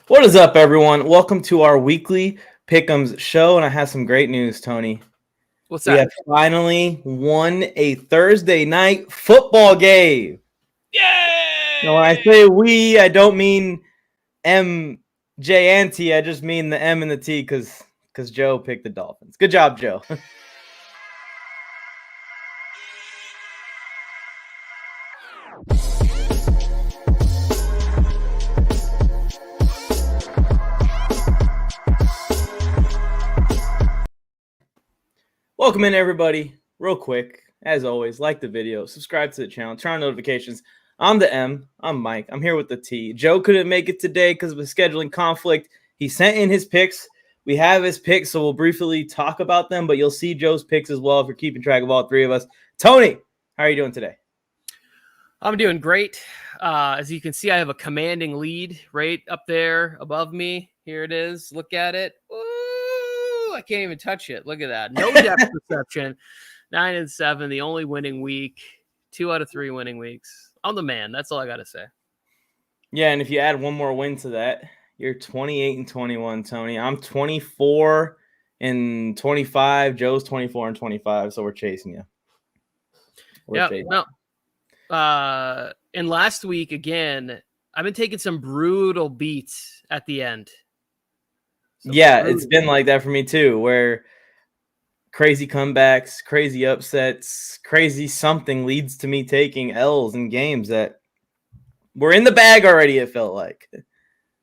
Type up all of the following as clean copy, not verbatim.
What is up, everyone? Welcome to our weekly Pickems show, and I have some great news, Tony. What's We that? have finally won a Thursday night football game. Yay! Now, when I say we, I don't mean M, J, and T. I just mean the M and the T because Joe picked the Dolphins. Good job, Joe. Welcome in, everybody. Real quick, as always, like the video, subscribe to the channel, turn on notifications. I'm the M. I'm Mike. I'm here with the T. Joe couldn't make it today because of a scheduling conflict. He sent in his picks. We have his picks, so we'll briefly talk about them, but you'll see Joe's picks as well if you're keeping track of all three of us. Tony, how are you doing today? I'm doing great. As you can see, I have a commanding lead right up there above me. Here it is. Look at it. Ooh, I can't even touch it. Look at that. No depth perception. 9-7, the only winning week. 2 out of 3 winning weeks. I'm the man. That's all I got to say. Yeah, and if you add one more win to that, you're 28-21, Tony. I'm 24-25. Joe's 24-25, so we're chasing you. No. And last week, again, I've been taking some brutal beats at the end. It's been like that for me too, where crazy comebacks, crazy upsets, crazy something leads to me taking L's in games that were in the bag already, it felt like.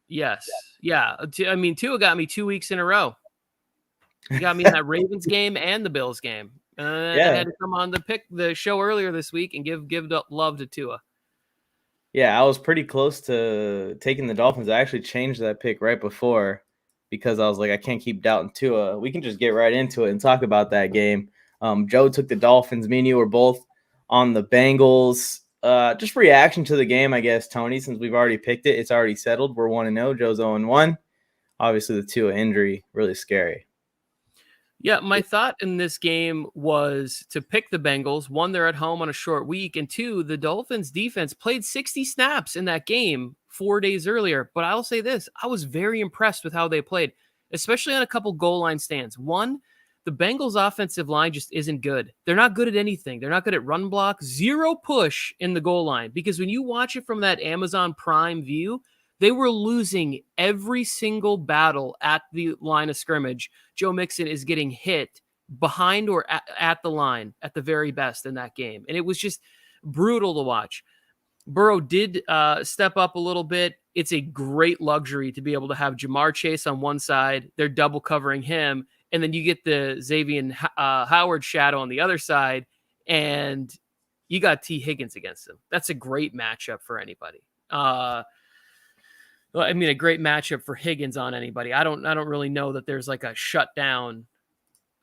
Yes. Yeah. I mean, Tua got me 2 weeks in a row. He got me in that Ravens game and the Bills game. And I had to come on the show earlier this week and give love to Tua. Yeah, I was pretty close to taking the Dolphins. I actually changed that pick right before because I was like, I can't keep doubting Tua. We can just get right into it and talk about that game. Joe took the Dolphins. Me and you were both on the Bengals. Just reaction to the game, I guess, Tony, since we've already picked it. It's already settled. We're 1-0. Joe's 0-1. Obviously, the Tua injury, really scary. Yeah, my thought in this game was to pick the Bengals. One, they're at home on a short week. And two, the Dolphins defense played 60 snaps in that game 4 days earlier. But I'll say this, I was very impressed with how they played, especially on a couple goal line stands. One, the Bengals offensive line just isn't good. They're not good at anything. They're not good at run block, zero push in the goal line. Because when you watch it from that Amazon Prime view, they were losing every single battle at the line of scrimmage. Joe Mixon is getting hit behind or at the line at the very best in that game. And it was just brutal to watch. Burrow did step up a little bit. It's a great luxury to be able to have Jamar Chase on one side. They're double covering him. And then you get the Xavier Howard shadow on the other side. And you got T. Higgins against him. That's a great matchup for anybody. I mean, a great matchup for Higgins on anybody. I don't really know that there's like a shutdown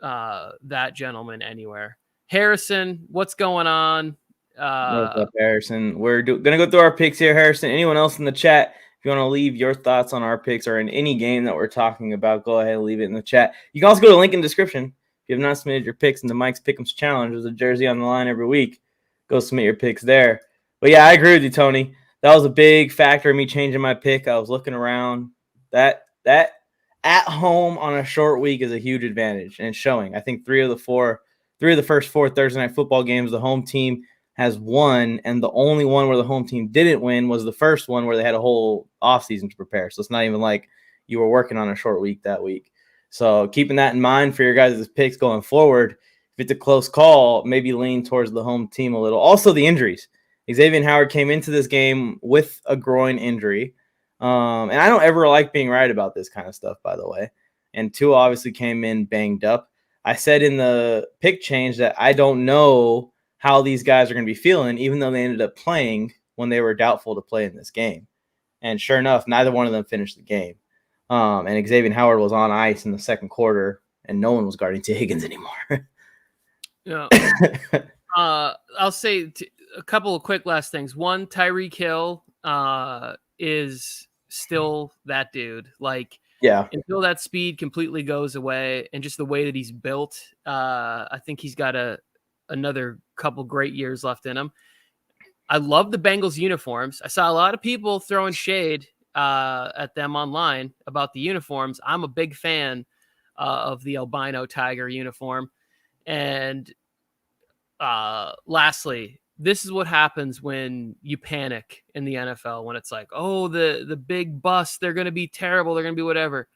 that gentleman anywhere. Harrison, what's going on? What's up, Harrison? We're going to go through our picks here, Harrison. Anyone else in the chat, if you want to leave your thoughts on our picks or in any game that we're talking about, go ahead and leave it in the chat. You can also go to the link in the description. If you have not submitted your picks in the Mike's Pickems Challenge, there's a jersey on the line every week. Go submit your picks there. But yeah, I agree with you, Tony. That was a big factor in me changing my pick. I was looking around. That at home on a short week is a huge advantage, and it's showing. I think three of the first four Thursday night football games, the home team has won, and the only one where the home team didn't win was the first one where they had a whole offseason to prepare. So it's not even like you were working on a short week that week. So keeping that in mind for your guys' picks going forward, if it's a close call, maybe lean towards the home team a little. Also, the injuries. Xavier Howard came into this game with a groin injury. And I don't ever like being right about this kind of stuff, by the way. And Tua obviously came in banged up. I said in the pick change that I don't know how these guys are going to be feeling, even though they ended up playing when they were doubtful to play in this game. And sure enough, neither one of them finished the game. And Xavier Howard was on ice in the second quarter, and no one was guarding T. Higgins anymore. Yeah. I'll say a couple of quick last things. One, Tyreek Hill is still that dude. Like, yeah, until that speed completely goes away and just the way that he's built, I think he's got another couple great years left in him. I love the Bengals uniforms. I saw a lot of people throwing shade at them online about the uniforms. I'm a big fan of the albino tiger uniform. And lastly, this is what happens when you panic in the NFL, when it's like, oh, the big bust, they're going to be terrible, they're going to be whatever.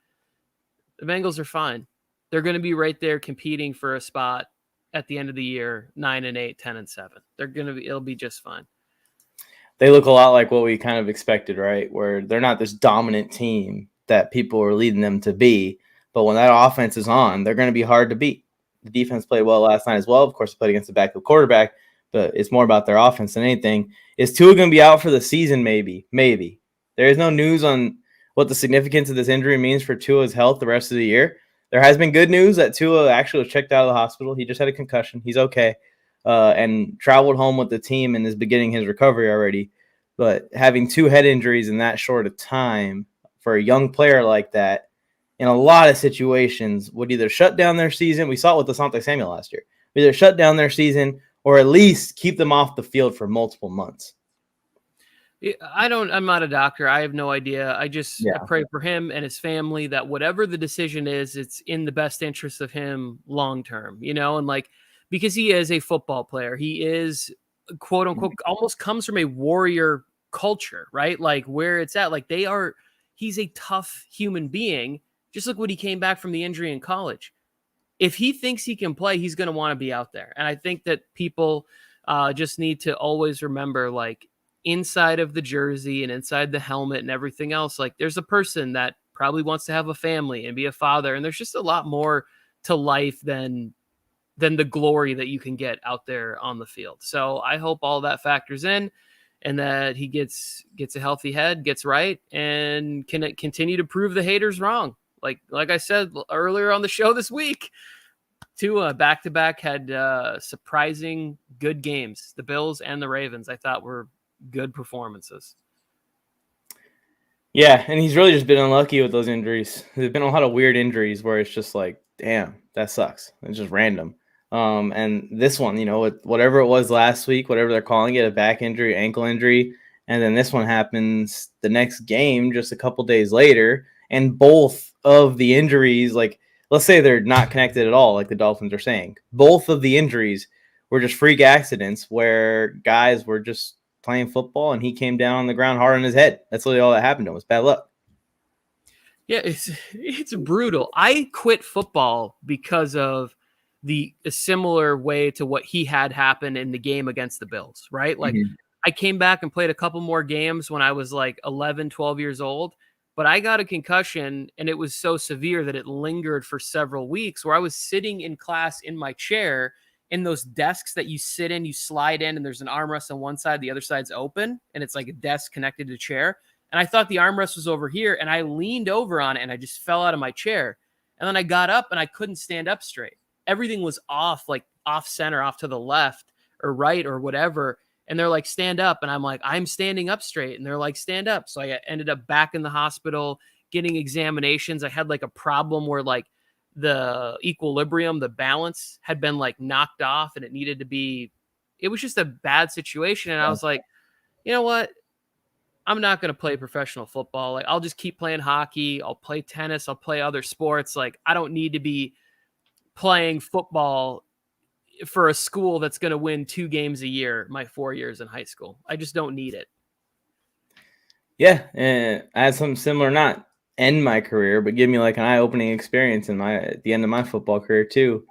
The Bengals are fine. They're going to be right there competing for a spot at the end of the year, 9-8, 10-7. They're going to be, it'll be just fine. They look a lot like what we kind of expected, right? Where they're not this dominant team that people are leading them to be, but when that offense is on, they're going to be hard to beat. The defense played well last night as well. Of course, they played against the backup quarterback, but it's more about their offense than anything. Is Tua going to be out for the season? Maybe. There is no news on what the significance of this injury means for Tua's health the rest of the year. There has been good news that Tua actually was checked out of the hospital. He just had a concussion. He's okay. And traveled home with the team and is beginning his recovery already. But having 2 head injuries in that short of time for a young player like that, in a lot of situations, would either shut down their season. We saw it with Asante Samuel last year. Either shut down their season or at least keep them off the field for multiple months. I'm not a doctor. I have no idea. I pray for him and his family that whatever the decision is, it's in the best interest of him long term, and like, because he is a football player. He is, quote unquote, almost comes from a warrior culture, right? Like where it's at, like he's a tough human being. Just look what he came back from the injury in college. If he thinks he can play, he's going to want to be out there. And I think that people just need to always remember, like, inside of the jersey and inside the helmet and everything else, like there's a person that probably wants to have a family and be a father. And there's just a lot more to life than the glory that you can get out there on the field. So I hope all that factors in and that he gets a healthy head, gets right, and can continue to prove the haters wrong. Like I said earlier on the show this week, Tua back-to-back had surprising good games. The Bills and the Ravens, I thought, were good performances. Yeah, and he's really just been unlucky with those injuries. There's been a lot of weird injuries where it's just like, damn, that sucks. It's just random. And this one, whatever it was last week, whatever they're calling it, a back injury, ankle injury, and then this one happens the next game just a couple days later, and both of the injuries, like, let's say they're not connected at all, like the Dolphins are saying. Both of the injuries were just freak accidents where guys were just playing football and he came down on the ground hard on his head. That's literally all that happened to him. It was bad luck. Yeah, it's brutal. I quit football because of a similar way to what he had happen in the game against the Bills, right? Like I came back and played a couple more games when I was like 11, 12 years old, but I got a concussion and it was so severe that it lingered for several weeks, where I was sitting in class in my chair in those desks that you sit in, you slide in, and there's an armrest on one side, the other side's open, and it's like a desk connected to a chair. And I thought the armrest was over here, and I leaned over on it, and I just fell out of my chair. And then I got up, and I couldn't stand up straight. Everything was off, like off center, off to the left or right or whatever. And they're like, stand up. And I'm like, I'm standing up straight. And they're like, stand up. So I ended up back in the hospital getting examinations. I had like a problem where like the equilibrium, the balance had been like knocked off, and it was just a bad situation. And I was like, you know what? I'm not going to play professional football. Like, I'll just keep playing hockey. I'll play tennis. I'll play other sports. Like, I don't need to be playing football for a school that's going to win 2 games a year my 4 years in high school. I just don't need it. Yeah, and I had something similar, not end my career, but give me like an eye-opening experience at the end of my football career too.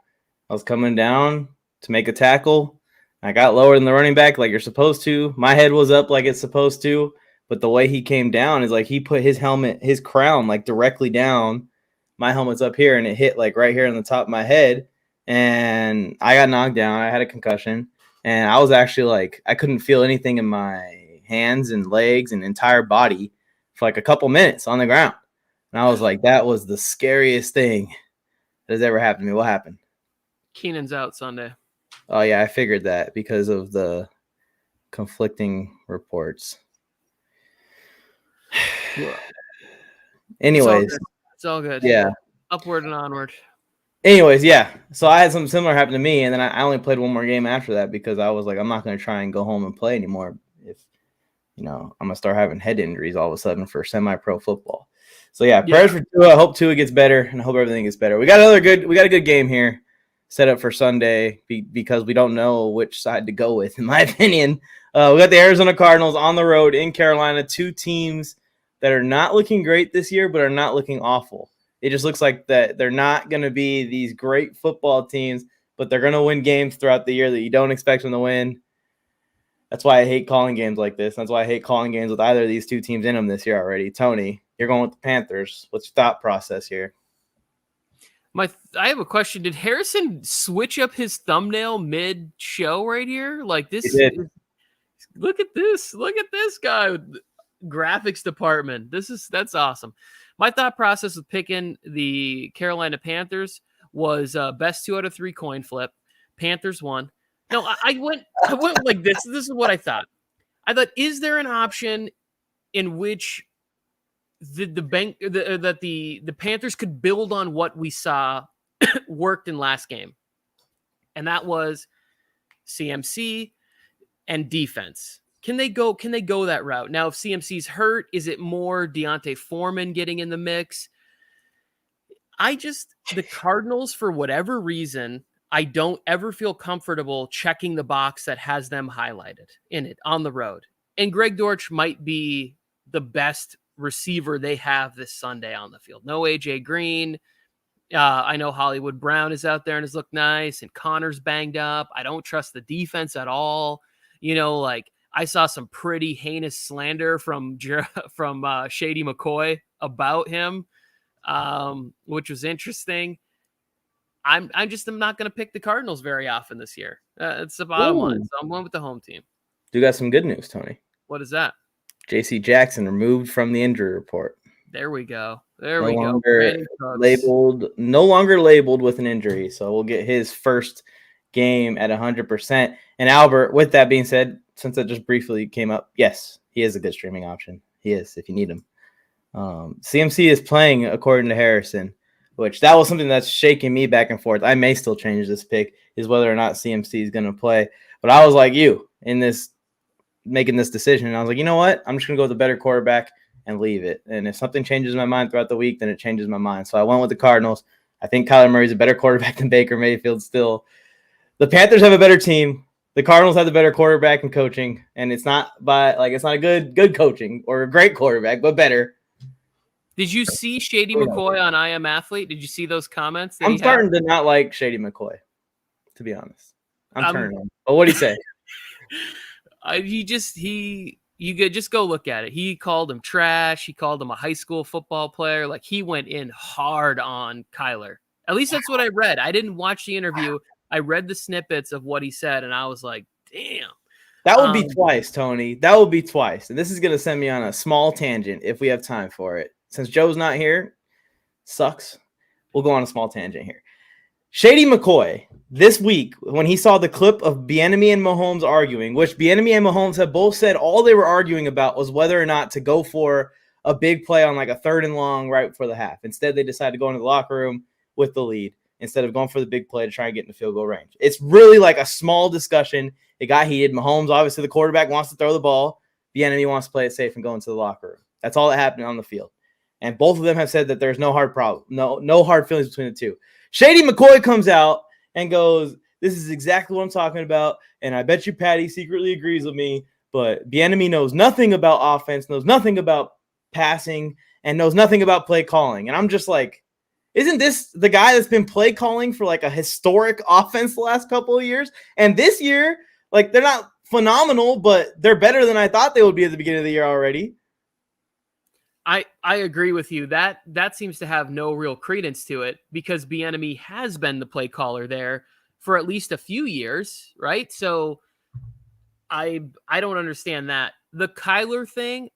I was coming down to make a tackle. I got lower than the running back like you're supposed to. My head was up like it's supposed to, but the way he came down is like he put his helmet, his crown, like directly down. My helmet's up here, and it hit like right here on the top of my head, and I got knocked down. I had a concussion, and I was actually like, I couldn't feel anything in my hands and legs and entire body for like a couple minutes on the ground. And I was like, that was the scariest thing that has ever happened to me. What happened? Keenan's out Sunday. Oh, yeah, I figured that because of the conflicting reports. Anyways. It's all good. Yeah. Upward and onward. Anyways, yeah. So I had something similar happen to me, and then I only played one more game after that because I was like, I'm not going to try and go home and play anymore I'm gonna start having head injuries all of a sudden for semi-pro football. So yeah, prayers for Tua. I hope Tua gets better, and I hope everything gets better. We got a good game here set up for Sunday because we don't know which side to go with, in my opinion. We got the Arizona Cardinals on the road in Carolina, two teams that are not looking great this year, but are not looking awful. It just looks like that they're not going to be these great football teams, but they're going to win games throughout the year that you don't expect them to win. That's why I hate calling games like this. That's why I hate calling games with either of these two teams in them this year already. Tony, you're going with the Panthers. What's your thought process here? I have a question. Did Harrison switch up his thumbnail mid-show right here? Like this? Look at this. Look at this guy with the graphics department. That's awesome. My thought process with picking the Carolina Panthers was best 2 out of 3 coin flip. Panthers won. No, I went like this. This is what I thought. I thought, is there an option in which the Panthers could build on what we saw worked in last game? And that was CMC and defense. Can they go that route? Now, if CMC's hurt, is it more Deontay Foreman getting in the mix? The Cardinals, for whatever reason, I don't ever feel comfortable checking the box that has them highlighted in it on the road. And Greg Dortch might be the best receiver they have this Sunday on the field. No AJ Green. I know Hollywood Brown is out there and has looked nice, and Connor's banged up. I don't trust the defense at all. I saw some pretty heinous slander from Shady McCoy about him, which was interesting. I'm not going to pick the Cardinals very often this year. It's the bottom line. So I'm going with the home team. You got some good news, Tony. What is that? J.C. Jackson removed from the injury report. There we go. No longer labeled with an injury. So we'll get his first game at 100%. And Albert, with that being said, since that just briefly came up, yes, he is a good streaming option. He is, if you need him. CMC is playing according to Harrison, which that was something that's shaking me back and forth. I may still change this pick, is whether or not CMC is going to play. But I was like you in this, making this decision. And I was like, you know what? I'm just going to go with a better quarterback and leave it. And if something changes in my mind throughout the week, then it changes my mind. So I went with the Cardinals. I think Kyler Murray's a better quarterback than Baker Mayfield still. The Panthers have a better team. The Cardinals have the better quarterback and coaching. And it's not a good coaching or a great quarterback, but better. Did you see Shady McCoy on I Am Athlete? Did you see those comments? I'm starting to not like Shady McCoy, to be honest. I'm turning on. But what did he say? You could just go look at it. He called him trash. He called him a high school football player. Like, he went in hard on Kyler. At least that's what I read. I didn't watch the interview. I read the snippets of what he said, and I was like, damn. That would be twice, Tony. That would be twice. And this is going to send me on a small tangent if we have time for it. Since Joe's not here, sucks. We'll go on a small tangent here. Shady McCoy, this week, when he saw the clip of Bieniemy and Mahomes arguing, which Bieniemy and Mahomes have both said all they were arguing about was whether or not to go for a big play on like a 3rd and long right before the half. Instead, they decided to go into the locker room with the lead instead of going for the big play to try and get in the field goal range. It's really like a small discussion. It got heated. Mahomes, obviously the quarterback, wants to throw the ball. Bieniemy wants to play it safe and go into the locker room. That's all that happened on the field. And both of them have said that there's no hard problem, no hard feelings between the two. Shady McCoy comes out and goes, this is exactly what I'm talking about, and I bet you Patty secretly agrees with me, but Bieniemy knows nothing about offense, knows nothing about passing, and knows nothing about play calling. And I'm just like, isn't this the guy that's been play calling for like a historic offense the last couple of years? And this year, like, they're not phenomenal, but they're better than I thought they would be at the beginning of the year already. I agree with you. That seems to have no real credence to it because Bieniemy has been the play caller there for at least a few years, right? So I don't understand that. The Kyler thing,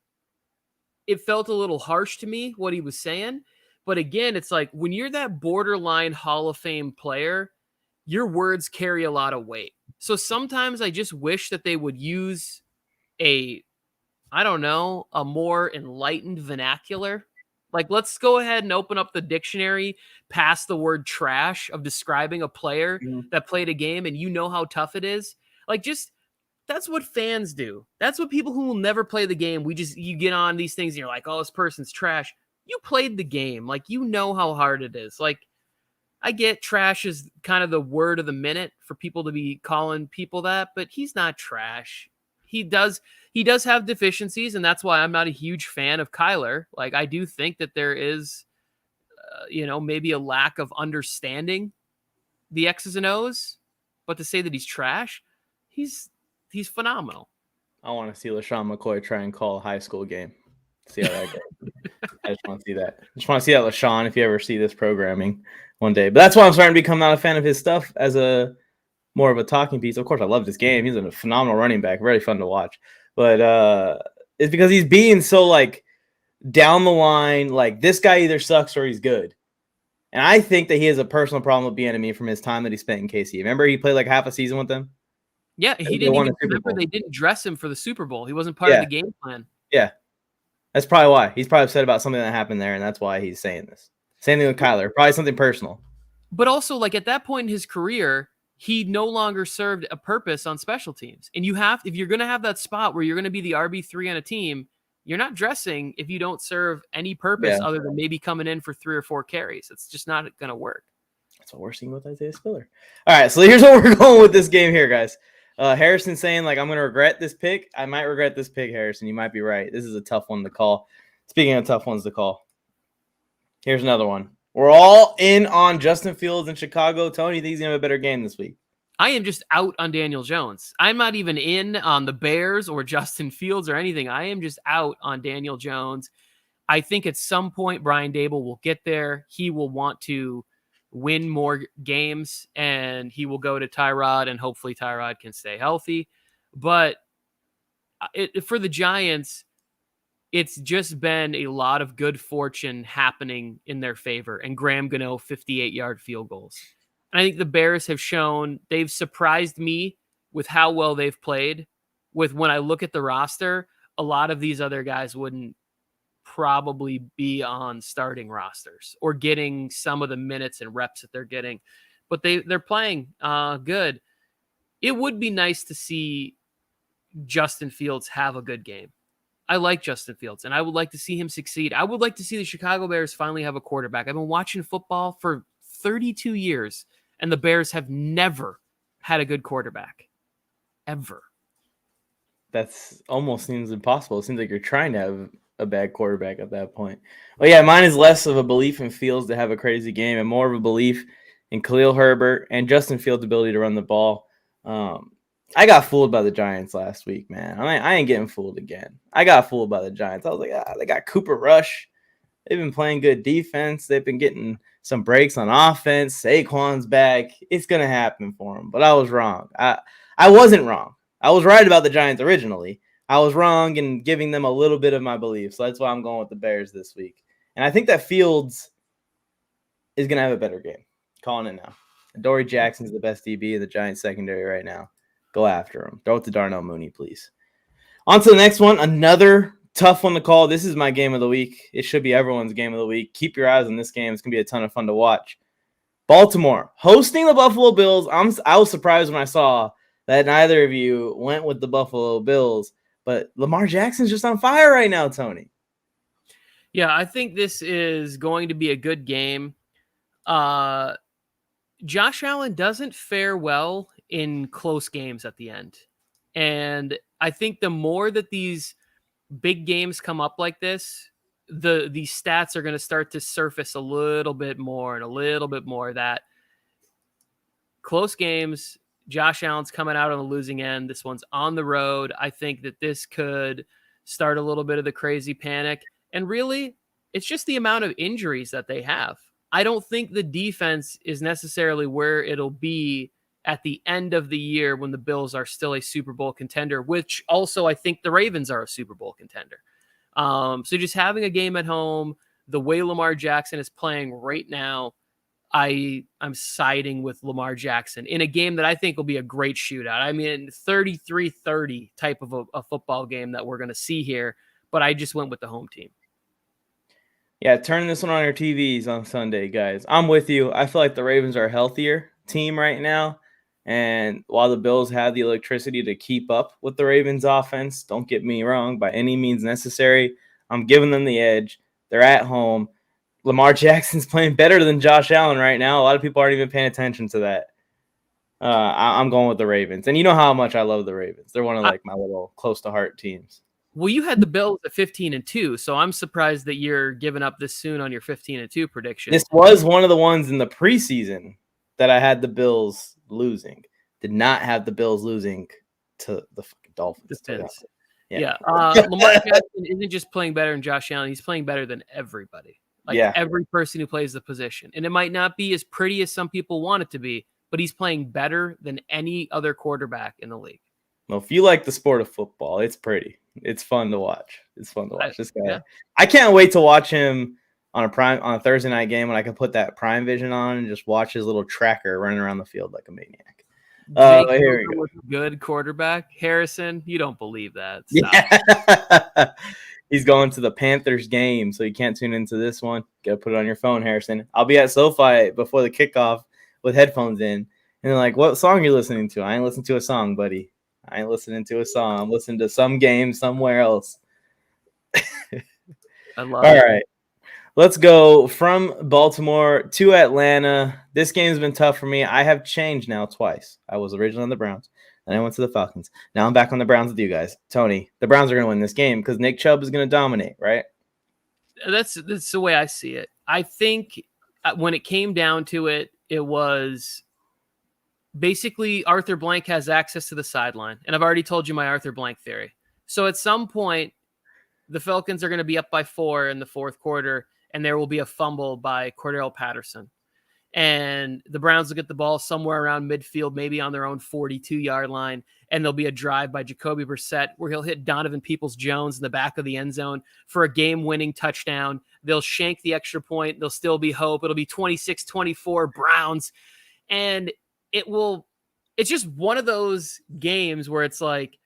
it felt a little harsh to me what he was saying. But again, it's like when you're that borderline Hall of Fame player, your words carry a lot of weight. So sometimes I just wish that they would use a more enlightened vernacular. Like, let's go ahead and open up the dictionary past the word trash of describing a player that played a game and you know how tough it is. Like, just That's what fans do. That's what people who will never play the game. You get on these things and you're like, oh, this person's trash. You played the game. Like, you know how hard it is. Like, I get trash is kind of the word of the minute for people to be calling people that, but he's not trash. He does have deficiencies, and that's why I'm not a huge fan of Kyler. Like, I do think that there is, maybe a lack of understanding the X's and O's, but to say that he's trash, he's phenomenal. I want to see LaShawn McCoy try and call a high school game. See how that goes. I just want to see that. I just want to see that, LaShawn, if you ever see this programming one day. But that's why I'm starting to become not a fan of his stuff as a more of a talking piece. Of course, I love this game. He's a phenomenal running back. Really fun to watch. But it's because he's being so, like, down the line, like, this guy either sucks or he's good. And I think that he has a personal problem with Bieniemy from his time that he spent in KC. Remember he played like half a season with them? Yeah, he didn't even remember they didn't dress him for the Super Bowl. He wasn't part of the game plan. Yeah. That's probably why. He's probably upset about something that happened there, and that's why he's saying this. Same thing with Kyler. Probably something personal. But also, like, at that point in his career, he no longer served a purpose on special teams. And if you're going to have that spot where you're going to be the RB3 on a team, you're not dressing if you don't serve any purpose other than maybe coming in for 3 or 4 carries. It's just not going to work. That's what we're seeing with Isaiah Spiller. All right, so here's what we're going with this game here, guys. Harrison saying, like, I'm going to regret this pick. I might regret this pick, Harrison. You might be right. This is a tough one to call. Speaking of tough ones to call, here's another one. We're all in on Justin Fields in Chicago. Tony thinks he's going to have a better game this week. I am just out on Daniel Jones. I'm not even in on the Bears or Justin Fields or anything. I am just out on Daniel Jones. I think at some point Brian Daboll will get there. He will want to win more games, and he will go to Tyrod, and hopefully Tyrod can stay healthy. But for the Giants, it's just been a lot of good fortune happening in their favor, and Graham Gano 58-yard field goals. And I think the Bears have shown they've surprised me with how well they've played. With when I look at the roster, a lot of these other guys wouldn't probably be on starting rosters or getting some of the minutes and reps that they're getting, but they're playing good. It would be nice to see Justin Fields have a good game. I like Justin Fields, and I would like to see him succeed. I would like to see the Chicago Bears finally have a quarterback. I've been watching football for 32 years, and the Bears have never had a good quarterback. Ever. That's almost seems impossible. It seems like you're trying to have a bad quarterback at that point. Well, yeah, mine is less of a belief in Fields to have a crazy game and more of a belief in Khalil Herbert and Justin Fields' ability to run the ball. I got fooled by the Giants last week, man. I ain't getting fooled again. I got fooled by the Giants. I was like, they got Cooper Rush. They've been playing good defense. They've been getting some breaks on offense. Saquon's back. It's going to happen for them. But I was wrong. I wasn't wrong. I was right about the Giants originally. I was wrong in giving them a little bit of my belief. So that's why I'm going with the Bears this week. And I think that Fields is going to have a better game. Calling it now. Adoree Jackson is the best DB in the Giants secondary right now. Go after him. Throw it to Darnell Mooney, please. On to the next one. Another tough one to call. This is my game of the week. It should be everyone's game of the week. Keep your eyes on this game. It's going to be a ton of fun to watch. Baltimore hosting the Buffalo Bills. I was surprised when I saw that neither of you went with the Buffalo Bills. But Lamar Jackson's just on fire right now, Tony. Yeah, I think this is going to be a good game. Josh Allen doesn't fare well in close games at the end. And I think the more that these big games come up like this, these stats are going to start to surface a little bit more and a little bit more. That close games, Josh Allen's coming out on the losing end. This one's on the road. I think that this could start a little bit of the crazy panic. And really, it's just the amount of injuries that they have. I don't think the defense is necessarily where it'll be at the end of the year when the Bills are still a Super Bowl contender, which also I think the Ravens are a Super Bowl contender. So just having a game at home, the way Lamar Jackson is playing right now, I'm siding with Lamar Jackson in a game that I think will be a great shootout. I mean, 33-30 type of a football game that we're going to see here, but I just went with the home team. Yeah, turn this one on your TVs on Sunday, guys. I'm with you. I feel like the Ravens are a healthier team right now. And while the Bills have the electricity to keep up with the Ravens offense, don't get me wrong, by any means necessary, I'm giving them the edge. They're at home. Lamar Jackson's playing better than Josh Allen right now. A lot of people aren't even paying attention to that. I'm going with the Ravens. And you know how much I love the Ravens. They're one of like my little close to heart teams. Well, you had the Bills at 15-2, so I'm surprised that you're giving up this soon on your 15-2 prediction. This was one of the ones in the preseason that I had the Bills losing. Did not have the Bills losing to the fucking Dolphins. Yeah. Lamar Jackson isn't just playing better than Josh Allen. He's playing better than everybody. Every person who plays the position. And it might not be as pretty as some people want it to be, but he's playing better than any other quarterback in the league. Well, if you like the sport of football, it's pretty. It's fun to watch. This guy. Yeah. I can't wait to watch him on a Thursday night game when I can put that Prime Vision on and just watch his little tracker running around the field like a maniac. Here we go. Good quarterback. Harrison, you don't believe that. Stop. Yeah. He's going to the Panthers game, so you can't tune into this one. Got to put it on your phone, Harrison. I'll be at SoFi before the kickoff with headphones in. And they're like, what song are you listening to? I ain't listening to a song, buddy. I ain't listening to a song. I'm listening to some game somewhere else. I love All it. right. Let's go from Baltimore to Atlanta. This game's been tough for me. I have changed now twice. I was originally on the Browns, then I went to the Falcons. Now I'm back on the Browns with you guys. Tony, the Browns are going to win this game because Nick Chubb is going to dominate, right? That's the way I see it. I think when it came down to it, it was basically Arthur Blank has access to the sideline. And I've already told you my Arthur Blank theory. So at some point, the Falcons are going to be up by 4 in the fourth quarter, and there will be a fumble by Cordell Patterson. And the Browns will get the ball somewhere around midfield, maybe on their own 42-yard line, and there'll be a drive by Jacoby Brissett where he'll hit Donovan Peoples-Jones in the back of the end zone for a game-winning touchdown. They'll shank the extra point. There'll still be hope. It'll be 26-24 Browns. And it's just one of those games where it's like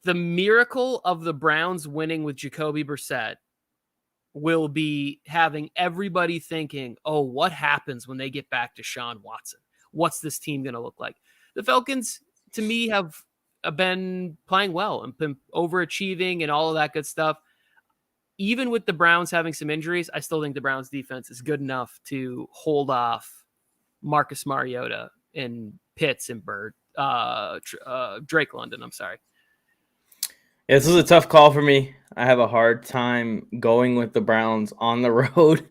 the miracle of the Browns winning with Jacoby Brissett will be having everybody thinking, oh, what happens when they get back to Sean Watson? What's this team going to look like? The Falcons, to me, have been playing well and been overachieving and all of that good stuff. Even with the Browns having some injuries, I still think the Browns defense is good enough to hold off Marcus Mariota and Pitts and Drake London. I'm sorry. Yeah, this was a tough call for me. I have a hard time going with the Browns on the road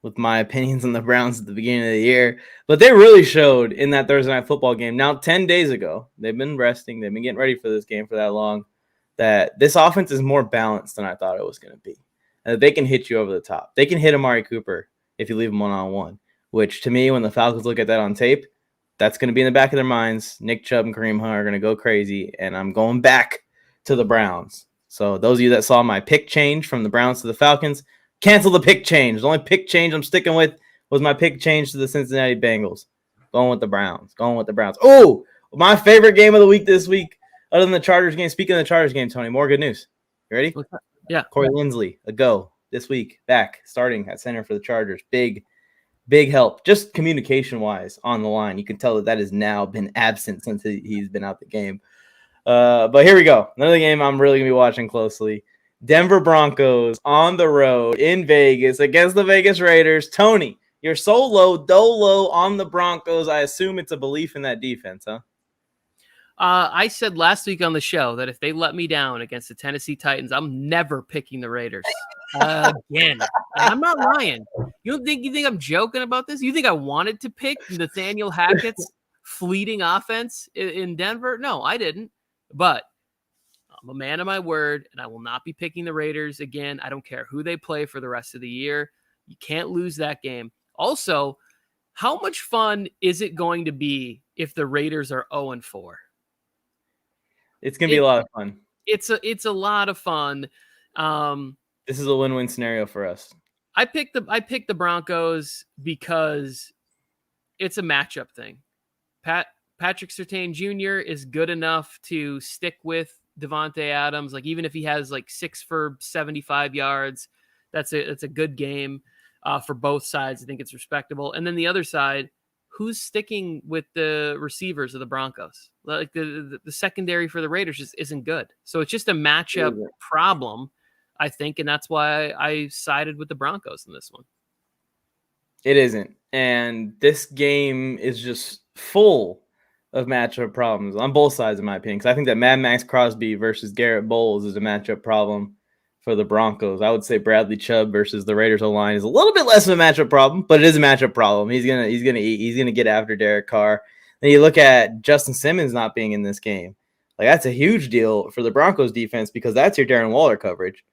with my opinions on the Browns at the beginning of the year. But they really showed in that Thursday night football game. Now, 10 days ago, they've been resting. They've been getting ready for this game for that long. That this offense is more balanced than I thought it was going to be. And they can hit you over the top. They can hit Amari Cooper if you leave him one-on-one, which to me, when the Falcons look at that on tape, that's going to be in the back of their minds. Nick Chubb and Kareem Hunt are going to go crazy, and I'm going back to the Browns. So those of you that saw my pick change from the Browns to the Falcons, cancel the pick change. The only pick change I'm sticking with was my pick change to the Cincinnati Bengals. Going with the Browns. Oh, my favorite game of the week this week, other than the Chargers game. Speaking of the Chargers game, Tony, more good news. You ready? Yeah. Corey Linsley, a go this week, back, starting at center for the Chargers. Big help. Just communication-wise on the line. You can tell that has now been absent since he's been out the game. But here we go. Another game I'm really going to be watching closely. Denver Broncos on the road in Vegas against the Vegas Raiders. Tony, you're so low on the Broncos. I assume it's a belief in that defense, huh? I said last week on the show that if they let me down against the Tennessee Titans, I'm never picking the Raiders again. And I'm not lying. You think I'm joking about this? You think I wanted to pick Nathaniel Hackett's fleeting offense in Denver? No, I didn't. But I'm a man of my word, and I will not be picking the Raiders again. I don't care who they play for the rest of the year. You can't lose that game. Also, how much fun is it going to be if the Raiders are 0-4? It's going to be a lot of fun. It's a lot of fun. This is a win-win scenario for us. I picked the Broncos because it's a matchup thing. Patrick Surtain Jr. is good enough to stick with Devontae Adams. Like, even if he has like 6 for 75 yards, that's a good game for both sides. I think it's respectable. And then the other side, who's sticking with the receivers of the Broncos? Like the secondary for the Raiders just isn't good. So it's just a matchup problem, I think, and that's why I sided with the Broncos in this one. It isn't. And this game is just full of matchup problems on both sides, in my opinion. Because I think that Mad Max Crosby versus Garrett Bowles is a matchup problem for the Broncos. I would say Bradley Chubb versus the Raiders O-line is a little bit less of a matchup problem, but it is a matchup problem. He's gonna eat. He's gonna get after Derek Carr. Then you look at Justin Simmons not being in this game. Like, that's a huge deal for the Broncos defense because that's your Darren Waller coverage.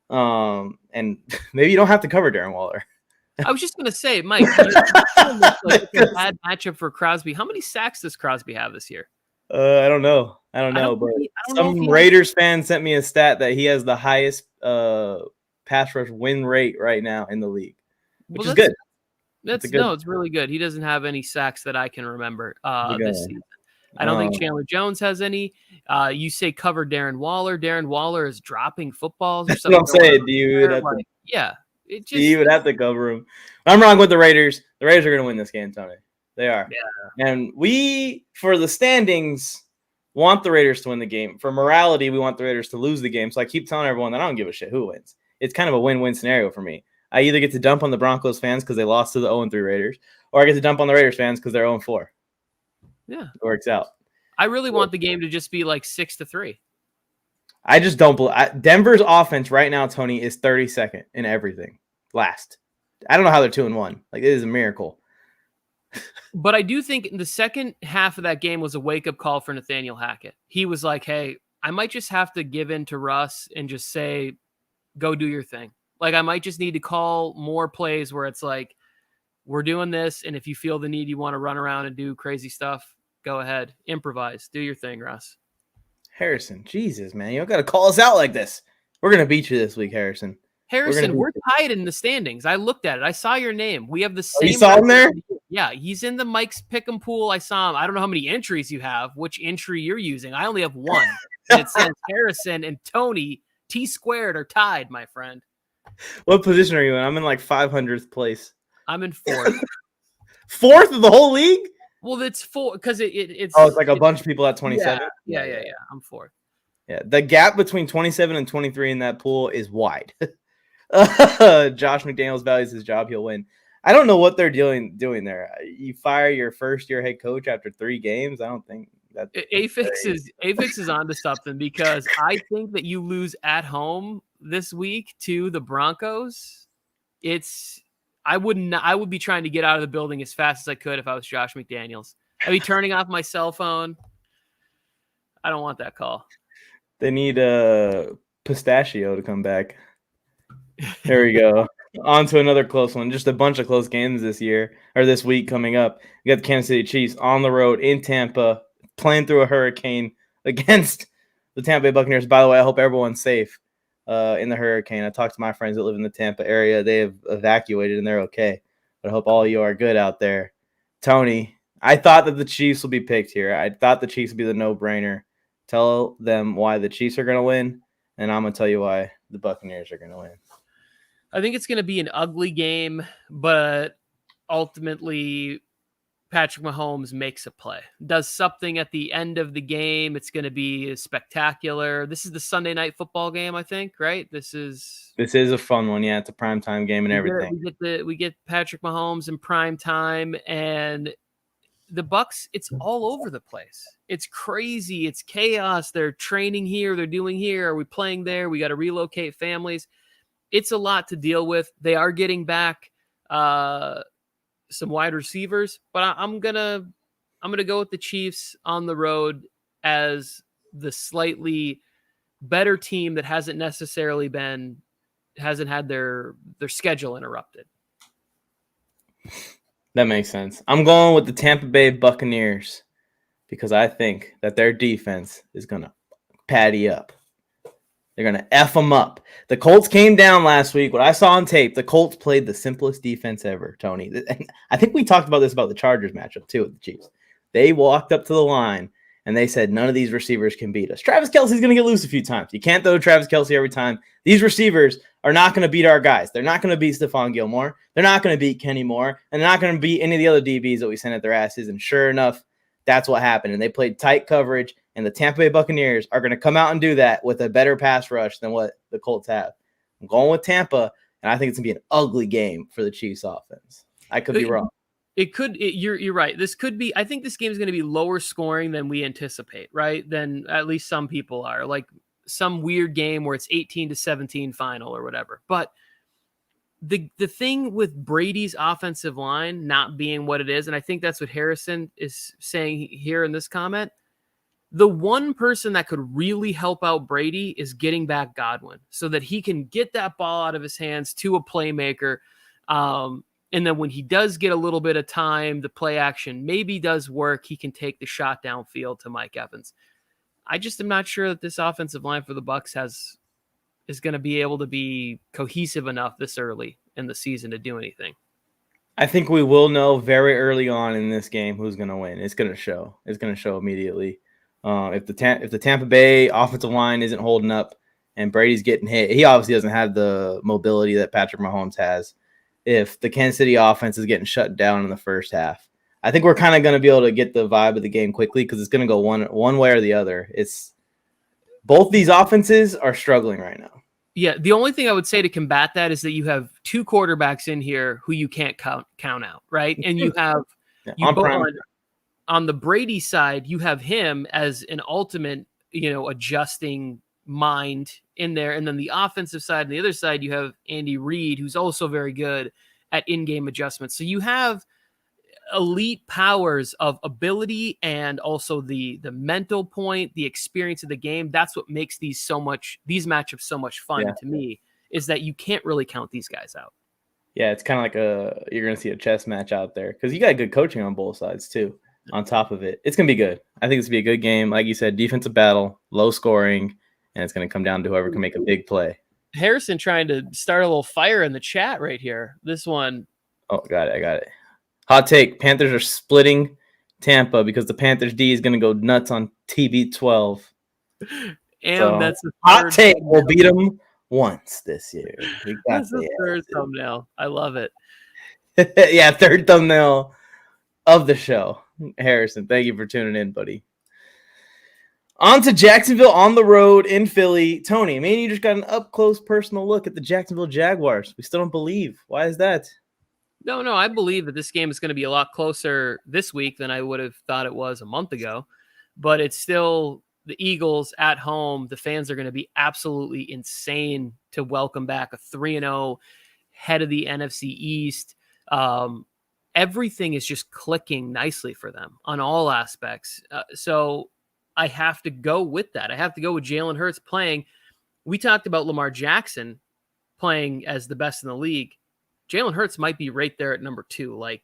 And maybe you don't have to cover Darren Waller. I was just going to say, Mike, like a bad matchup for Crosby. How many sacks does Crosby have this year? I don't know. But some Raiders fan sent me a stat that he has the highest pass rush win rate right now in the league, which is good. It's really good. He doesn't have any sacks that I can remember this season. I don't think Chandler Jones has any. You say cover Darren Waller. Darren Waller is dropping footballs or something. I'm saying, you would have to cover him. I'm wrong with the Raiders. The Raiders are going to win this game, Tony. They are. Yeah. And we, for the standings, want the Raiders to win the game. For morality, we want the Raiders to lose the game. So I keep telling everyone that I don't give a shit who wins. It's kind of a win-win scenario for me. I either get to dump on the Broncos fans because they lost to the 0-3 Raiders, or I get to dump on the Raiders fans because they're 0-4. Yeah. It works out. I really want the game to just be like 6-3. I just don't believe Denver's offense right now, Tony, is 32nd in everything. Last. I don't know how they're 2-1. Like, it is a miracle. But I do think the second half of that game was a wake-up call for Nathaniel Hackett. He was like, hey, I might just have to give in to Russ and just say, go do your thing. Like, I might just need to call more plays where it's like, we're doing this, and if you feel the need, you want to run around and do crazy stuff, go ahead. Improvise. Do your thing, Russ. Harrison, Jesus, man. You don't got to call us out like this. We're going to beat you this week, Harrison. We're tied in the standings. I looked at it. I saw your name. We have the same. You saw him there? Yeah, he's in the Mike's Pick'em pool. I saw him. I don't know how many entries you have, which entry you're using. I only have one. And it says Harrison and Tony T-squared are tied, my friend. What position are you in? I'm in like 500th place. I'm in 4th. 4th of the whole league? Well, it's 4 because it's. Oh, it's like a bunch of people at 27. Yeah. I'm 4th. Yeah, the gap between 27 and 23 in that pool is wide. Josh McDaniels values his job; he'll win. I don't know what they're doing there. You fire your first-year head coach after 3 games. I don't think that. Afix is onto something because I think that you lose at home this week to the Broncos. I would be trying to get out of the building as fast as I could if I was Josh McDaniels. I'd be turning off my cell phone. I don't want that call. They need Pistachio to come back. There we go. On to another close one. Just a bunch of close games this week coming up. You got the Kansas City Chiefs on the road in Tampa, playing through a hurricane against the Tampa Bay Buccaneers. By the way, I hope everyone's safe in the hurricane. I talked to my friends that live in the Tampa area. They have evacuated and they're okay. But I hope all of you are good out there. Tony, I thought that the Chiefs will be picked here. I thought the Chiefs would be the no-brainer. Tell them why the Chiefs are going to win, and I'm going to tell you why the Buccaneers are going to win. I think it's going to be an ugly game, but ultimately Patrick Mahomes makes a play, does something at the end of the game. It's going to be spectacular. This is the Sunday night football game, I think, right? This is a fun one. Yeah, it's a primetime game and everything. We get Patrick Mahomes in prime time, and the Bucs, it's all over the place. It's crazy. It's chaos. They're training here. They're doing here. Are we playing there? We got to relocate families. It's a lot to deal with. They are getting back some wide receivers, but I'm gonna go with the Chiefs on the road as the slightly better team that hasn't had their schedule interrupted. That makes sense. I'm going with the Tampa Bay Buccaneers because I think that their defense is gonna patty up. They're going to F them up. The Colts came down last week. What I saw on tape, the Colts played the simplest defense ever, Tony. And I think we talked about this about the Chargers matchup, too, with the Chiefs. They walked up to the line, and they said none of these receivers can beat us. Travis Kelce's going to get loose a few times. You can't throw Travis Kelce every time. These receivers are not going to beat our guys. They're not going to beat Stephon Gilmore. They're not going to beat Kenny Moore, and they're not going to beat any of the other DBs that we sent at their asses. And sure enough, that's what happened. And they played tight coverage, and the Tampa Bay Buccaneers are going to come out and do that with a better pass rush than what the Colts have. I'm going with Tampa, and I think it's going to be an ugly game for the Chiefs offense. I could be wrong. You're right. This could be, I think this game is going to be lower scoring than we anticipate, right? Than at least some people are, like some weird game where it's 18-17 final or whatever. But the thing with Brady's offensive line not being what it is, and I think that's what Harrison is saying here in this comment, the one person that could really help out Brady is getting back Godwin so that he can get that ball out of his hands to a playmaker. And then when he does get a little bit of time, the play action maybe does work. He can take the shot downfield to Mike Evans. I just am not sure that this offensive line for the Bucs is going to be able to be cohesive enough this early in the season to do anything. I think we will know very early on in this game who's going to win. It's going to show. It's going to show immediately. If the Tampa Bay offensive line isn't holding up and Brady's getting hit, he obviously doesn't have the mobility that Patrick Mahomes has. If the Kansas City offense is getting shut down in the first half, I think we're kind of going to be able to get the vibe of the game quickly because it's going to go one way or the other. It's both these offenses are struggling right now. Yeah, the only thing I would say to combat that is that you have two quarterbacks in here who you can't count out, right? And you have on the Brady side, you have him as an ultimate, adjusting mind in there. And then the offensive side, and the other side, you have Andy Reid, who's also very good at in-game adjustments. So you have elite powers of ability and also the mental point, the experience of the game. That's what makes these matchups so much fun to me, is that you can't really count these guys out. Yeah, it's kind of like you're going to see a chess match out there because you got good coaching on both sides too. On top of it, it's going to be good. I think it's going to be a good game. Like you said, defensive battle, low scoring, and it's going to come down to whoever can make a big play. Harrison trying to start a little fire in the chat right here. This one. Oh, got it. I got it. Hot take. Panthers are splitting Tampa because the Panthers D is going to go nuts on TB12. And that's the hot take. We'll beat them once this year. That's the third thumbnail. I love it. Yeah, third thumbnail of the show. Harrison, thank you for tuning in, buddy. On to Jacksonville on the road in Philly. Tony, you just got an up-close personal look at the Jacksonville Jaguars. We still don't believe. Why is that? No, I believe that this game is going to be a lot closer this week than I would have thought it was a month ago. But it's still the Eagles at home. The fans are going to be absolutely insane to welcome back a 3-0 head of the NFC East. Everything is just clicking nicely for them on all aspects. So I have to go with that. I have to go with Jalen Hurts playing. We talked about Lamar Jackson playing as the best in the league. Jalen Hurts might be right there at number 2,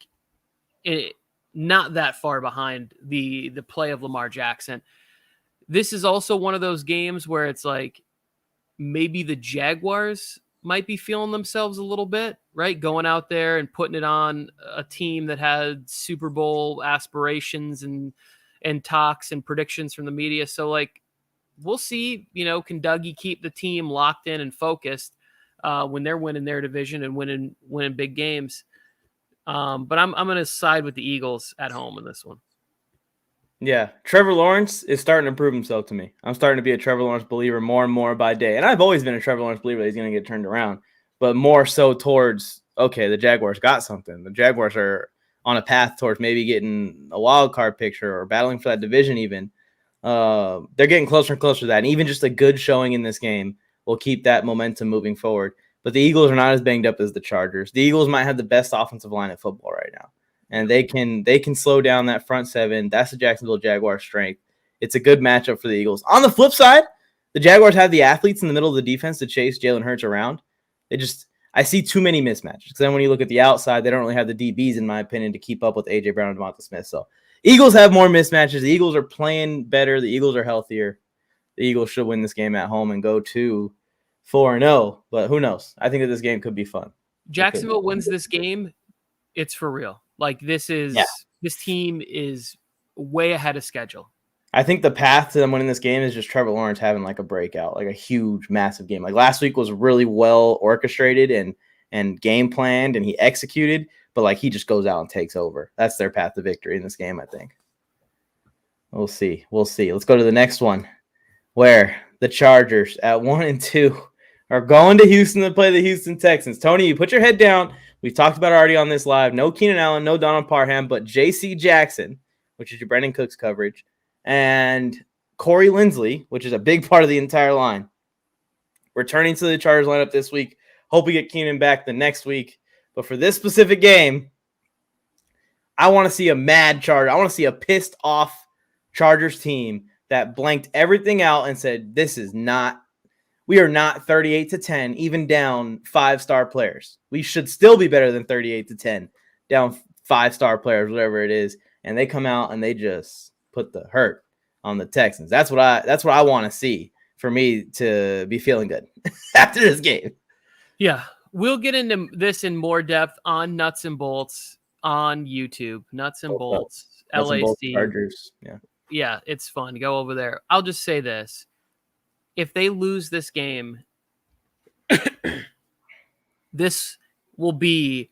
not that far behind the play of Lamar Jackson. This is also one of those games where it's like maybe the Jaguars might be feeling themselves a little bit, right? Going out there and putting it on a team that had Super Bowl aspirations and talks and predictions from the media. So we'll see, can Dougie keep the team locked in and focused when they're winning their division and winning big games. But I'm going to side with the Eagles at home in this one. Yeah, Trevor Lawrence is starting to prove himself to me. I'm starting to be a Trevor Lawrence believer more and more by day. And I've always been a Trevor Lawrence believer that he's going to get turned around, but more so towards, okay, the Jaguars got something. The Jaguars are on a path towards maybe getting a wild card picture or battling for that division even. They're getting closer and closer to that. And even just a good showing in this game will keep that momentum moving forward. But the Eagles are not as banged up as the Chargers. The Eagles might have the best offensive line in football right now. And they can slow down that front seven. That's the Jacksonville Jaguars' strength. It's a good matchup for the Eagles. On the flip side, the Jaguars have the athletes in the middle of the defense to chase Jalen Hurts around. I see too many mismatches. Because then when you look at the outside, they don't really have the DBs, in my opinion, to keep up with A.J. Brown and Devonta Smith. So Eagles have more mismatches. The Eagles are playing better. The Eagles are healthier. The Eagles should win this game at home and go to 4-0. But who knows? I think that this game could be fun. Jacksonville wins this game. It's for real. This team is way ahead of schedule. I think the path to them winning this game is just Trevor Lawrence having like a breakout, like a huge, massive game. Like last week was really well orchestrated and game planned, and he executed. But like he just goes out and takes over. That's their path to victory in this game, I think. We'll see. Let's go to the next one, where the Chargers at 1-2 are going to Houston to play the Houston Texans. Tony, you put your head down. We've talked about it already on this live. No Keenan Allen, no Donald Parham, but J.C. Jackson, which is your Brandon Cooks coverage, and Corey Linsley, which is a big part of the entire line, returning to the Chargers lineup this week. Hope we get Keenan back the next week. But for this specific game, I want to see a mad Charger. I want to see a pissed off Chargers team that blanked everything out and said, we are not 38-10, even down 5-star players. We should still be better than 38-10, down 5-star players, whatever it is. And they come out and they just put the hurt on the Texans. That's what I want to see for me to be feeling good after this game. Yeah, we'll get into this in more depth on Nuts and Bolts on YouTube. Nuts and Bolts, Nuts and Bolts LAC. Chargers. Yeah, it's fun. Go over there. I'll just say this. If they lose this game, this will be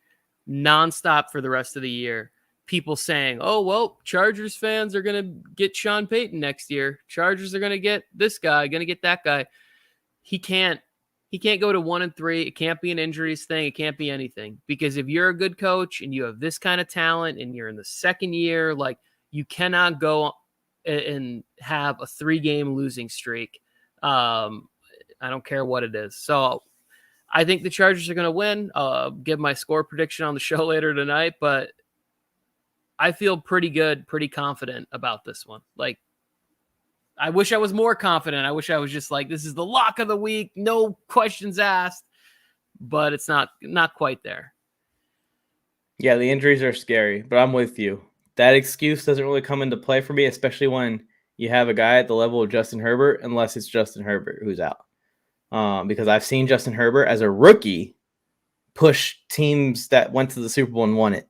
nonstop for the rest of the year. People saying, oh, well, Chargers fans are going to get Sean Payton next year. Chargers are going to get this guy, going to get that guy. He can't go to 1-3. It can't be an injuries thing. It can't be anything. Because if you're a good coach and you have this kind of talent and you're in the second year, like you cannot go and have a 3-game losing streak. I don't care what it is. So I think the Chargers are going to win. I'll give my score prediction on the show later tonight, but I feel pretty good, pretty confident about this one. Like, I wish I was more confident. I wish I was just like, this is the lock of the week, no questions asked, but it's not quite there. Yeah, the injuries are scary, but I'm with you. That excuse doesn't really come into play for me, especially when you have a guy at the level of Justin Herbert, unless it's Justin Herbert who's out. Because I've seen Justin Herbert as a rookie push teams that went to the Super Bowl and won it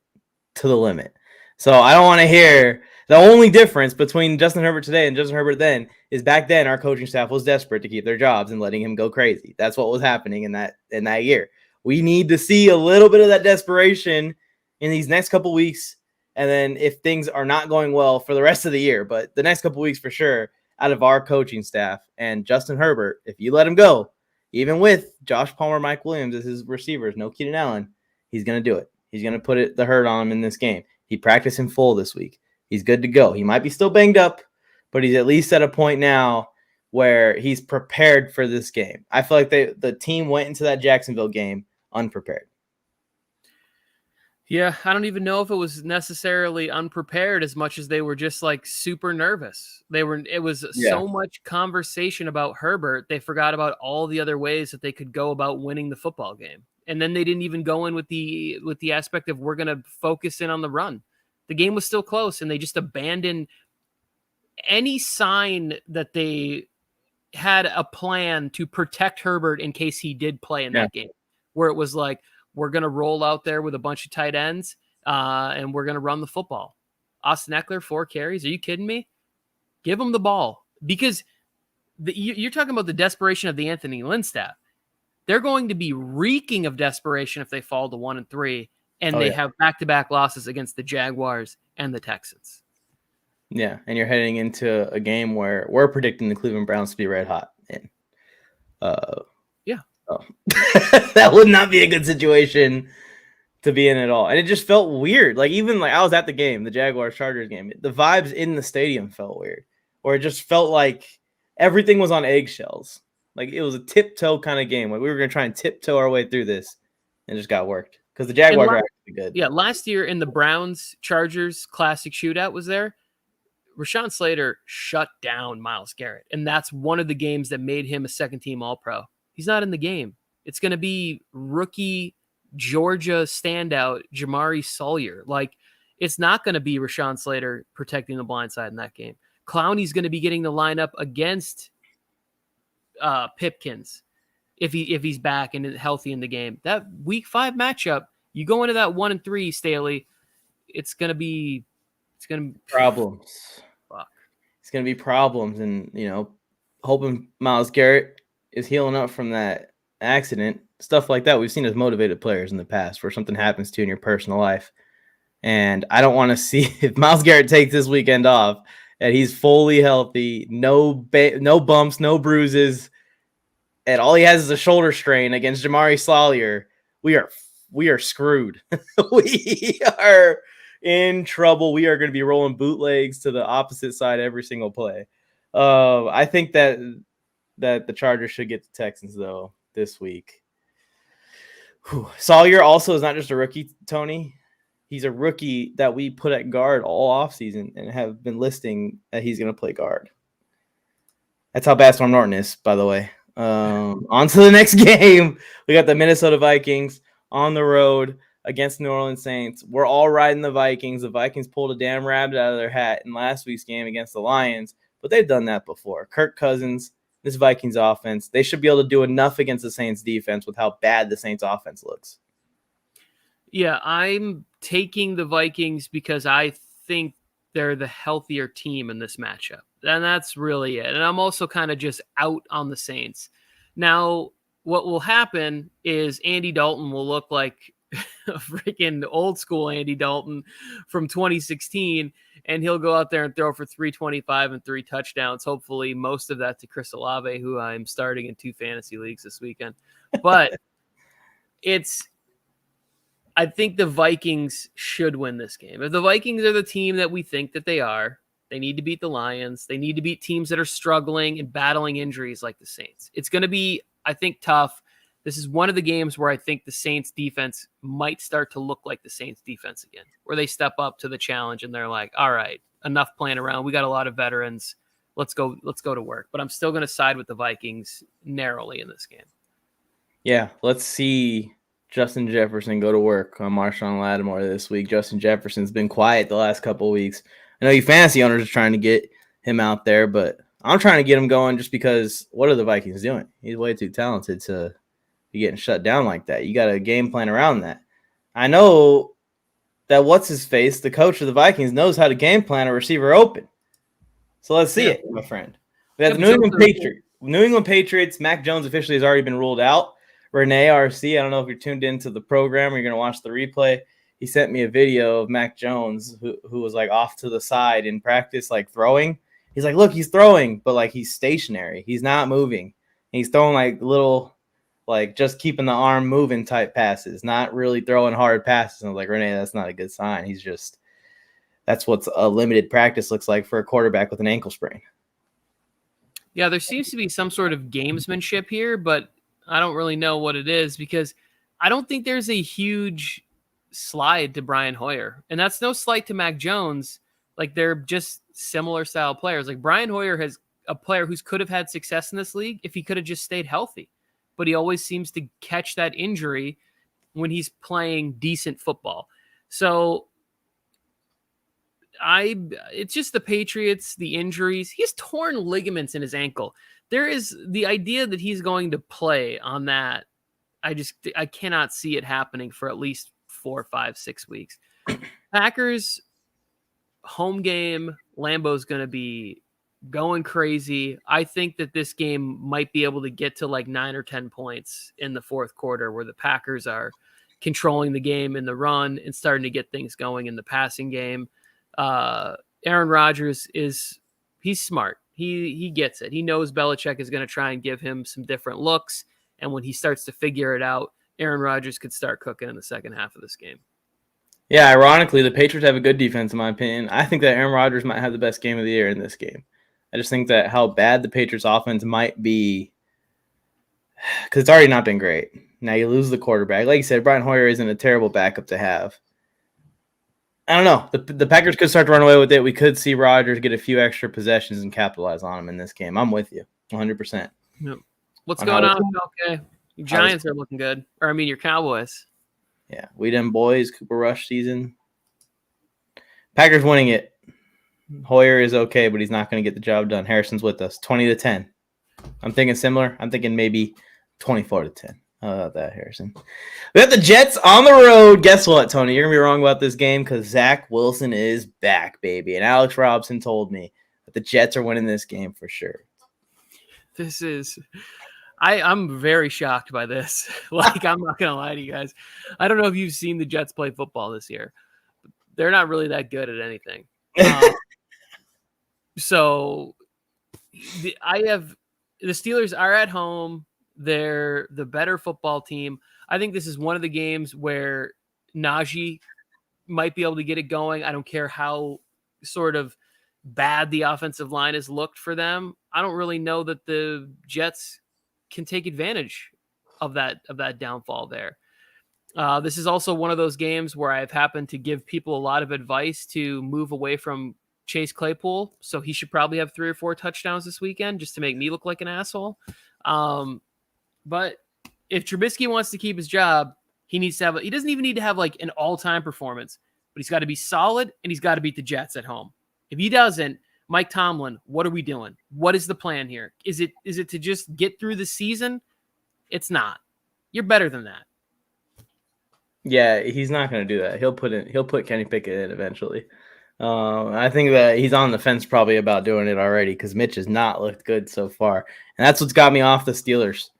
to the limit. So I don't want to hear the only difference between Justin Herbert today and Justin Herbert then is back then our coaching staff was desperate to keep their jobs and letting him go crazy. That's what was happening in that year. We need to see a little bit of that desperation in these next couple weeks. And then if things are not going well for the rest of the year, but the next couple weeks for sure, out of our coaching staff and Justin Herbert, if you let him go, even with Josh Palmer, Mike Williams as his receivers, no Keenan Allen, he's going to do it. He's going to put the hurt on him in this game. He practiced in full this week. He's good to go. He might be still banged up, but he's at least at a point now where he's prepared for this game. I feel like the team went into that Jacksonville game unprepared. Yeah, I don't even know if it was necessarily unprepared as much as they were just like super nervous. It was so much conversation about Herbert, they forgot about all the other ways that they could go about winning the football game. And then they didn't even go in with the aspect of we're going to focus in on the run. The game was still close, and they just abandoned any sign that they had a plan to protect Herbert in case he did play in that game, where it was like, we're going to roll out there with a bunch of tight ends, and we're going to run the football. Austin Eckler, 4 carries. Are you kidding me? Give him the ball. Because you're talking about the desperation of the Anthony Lynn staff. They're going to be reeking of desperation if they fall to 1-3, and they have back-to-back losses against the Jaguars and the Texans. Yeah, and you're heading into a game where we're predicting the Cleveland Browns to be red hot. And, that would not be a good situation to be in at all. And it just felt weird. Like, even like I was at the game, the Jaguars-Chargers game. The vibes in the stadium felt weird. Or it just felt like everything was on eggshells. Like, it was a tiptoe kind of game. Like, we were going to try and tiptoe our way through this, and it just got worked. Because the Jaguars are actually good. Yeah, last year in the Browns-Chargers Classic Shootout was there. Rashawn Slater shut down Myles Garrett. And that's one of the games that made him a second-team All-Pro. He's not in the game. It's going to be rookie Georgia standout Jamari Sawyer. Like, it's not going to be Rashawn Slater protecting the blind side in that game. Clowney's going to be getting the lineup against Pipkins if he's back and healthy in the game. That Week 5 matchup, you go into that 1-3, Staley. It's going to be problems. Fuck. it's going to be problems. And, hoping Myles Garrett is healing up from that accident, stuff like that. We've seen as motivated players in the past where something happens to you in your personal life. And I don't want to see if Myles Garrett takes this weekend off and he's fully healthy, no bumps, no bruises, and all he has is a shoulder strain against Jamari Salyer. We are screwed. We are in trouble. We are going to be rolling bootlegs to the opposite side every single play. I think that the Chargers should get the Texans though this week. Salyer also is not just a rookie, Tony. He's a rookie that we put at guard all offseason and have been listing that he's going to play guard. That's how bad Storm Norton is, by the way. On to the next game. We got the Minnesota Vikings on the road against New Orleans Saints. We're all riding the Vikings. The Vikings pulled a damn rabbit out of their hat in last week's game against the Lions, but they've done that before. Kirk Cousins, this Vikings offense, they should be able to do enough against the Saints defense with how bad the Saints offense looks. Yeah, I'm taking the Vikings because I think they're the healthier team in this matchup. And that's really it. And I'm also kind of just out on the Saints. Now, what will happen is Andy Dalton will look like a freaking old school Andy Dalton from 2016, and he'll go out there and throw for 325 and 3 touchdowns. Hopefully, most of that to Chris Olave, who I'm starting in 2 fantasy leagues this weekend. But I think the Vikings should win this game. If the Vikings are the team that we think that they are, they need to beat the Lions. They need to beat teams that are struggling and battling injuries like the Saints. It's going to be, I think, tough. This is one of the games where I think the Saints defense might start to look like the Saints defense again, where they step up to the challenge and they're like, all right, enough playing around. We got a lot of veterans. Let's go to work. But I'm still going to side with the Vikings narrowly in this game. Yeah, let's see Justin Jefferson go to work on Marshawn Lattimore this week. Justin Jefferson's been quiet the last couple of weeks. I know you fantasy owners are trying to get him out there, but I'm trying to get him going just because what are the Vikings doing? He's way too talented to be getting shut down like that. You got a game plan around that. I know that what's-his-face, the coach of the Vikings, knows how to game plan a receiver open. So let's see it, my friend. We have the New England Patriots. Mac Jones officially has already been ruled out. Renee RC, I don't know if you're tuned into the program or you're going to watch the replay. He sent me a video of Mac Jones who was like off to the side in practice, like throwing. He's like, look, he's throwing, but like he's stationary. He's not moving. He's throwing like little, like just keeping the arm moving type passes, not really throwing hard passes. And I was like, Renee, that's not a good sign. That's what a limited practice looks like for a quarterback with an ankle sprain. Yeah, there seems to be some sort of gamesmanship here, but I don't really know what it is because I don't think there's a huge slide to Brian Hoyer. And that's no slight to Mac Jones. Like they're just similar style players. Like Brian Hoyer has a player who could have had success in this league if he could have just stayed healthy. But he always seems to catch that injury when he's playing decent football. So it's just the Patriots, the injuries. He has torn ligaments in his ankle. There is the idea that he's going to play on that. I cannot see it happening for at least 4, 5, 6 weeks. Packers home game, Lambeau's going to be going crazy. I think that this game might be able to get to like 9 or 10 points in the fourth quarter where the Packers are controlling the game in the run and starting to get things going in the passing game. Aaron Rodgers he's smart. He gets it. He knows Belichick is going to try and give him some different looks. And when he starts to figure it out, Aaron Rodgers could start cooking in the second half of this game. Yeah, ironically, the Patriots have a good defense, in my opinion. I think that Aaron Rodgers might have the best game of the year in this game. I just think that how bad the Patriots offense might be, because it's already not been great. Now you lose the quarterback. Like you said, Brian Hoyer isn't a terrible backup to have. I don't know. The Packers could start to run away with it. We could see Rodgers get a few extra possessions and capitalize on them in this game. I'm with you 100%. Yep. What's going on? Okay. Your Giants are looking good. Or, I mean, your Cowboys. Yeah. We them boys, Cooper Rush season. Packers winning it. Hoyer is okay, but he's not going to get the job done. Harrison's with us. 20-10. I'm thinking similar. I'm thinking maybe 24-10. How about that, Harrison? We got the Jets on the road. Guess what, Tony? You're going to be wrong about this game because Zach Wilson is back, baby. And Alex Robson told me that the Jets are winning this game for sure. I'm very shocked by this. Like, I'm not going to lie to you guys. I don't know if you've seen the Jets play football this year. They're not really that good at anything. So the Steelers are at home. They're the better football team. I think this is one of the games where Najee might be able to get it going. I don't care how sort of bad the offensive line has looked for them. I don't really know that the Jets can take advantage of that downfall there. This is also one of those games where I've happened to give people a lot of advice to move away from Chase Claypool. So he should probably have 3 or 4 touchdowns this weekend just to make me look like an asshole. But if Trubisky wants to keep his job, he doesn't even need to have like an all-time performance, but he's got to be solid and he's got to beat the Jets at home. If he doesn't, Mike Tomlin, what are we doing? What is the plan here? Is it to just get through the season? It's not. You're better than that. Yeah, he's not going to do that. He'll put Kenny Pickett in eventually. I think that he's on the fence probably about doing it already because Mitch has not looked good so far. And that's what's got me off the Steelers.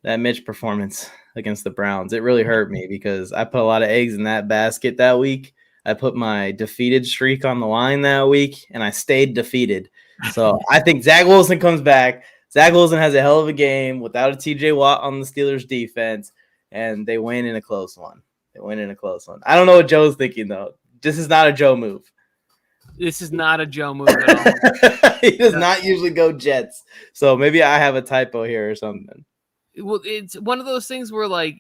That Mitch performance against the Browns. It really hurt me because I put a lot of eggs in that basket that week. I put my defeated streak on the line that week, and I stayed defeated. So I think Zach Wilson comes back. Zach Wilson has a hell of a game without a TJ Watt on the Steelers defense, and they win in a close one. I don't know what Joe's thinking, though. This is not a Joe move. This is not a Joe move at all. He does not usually go Jets. So maybe I have a typo here or something. Well, it's one of those things where like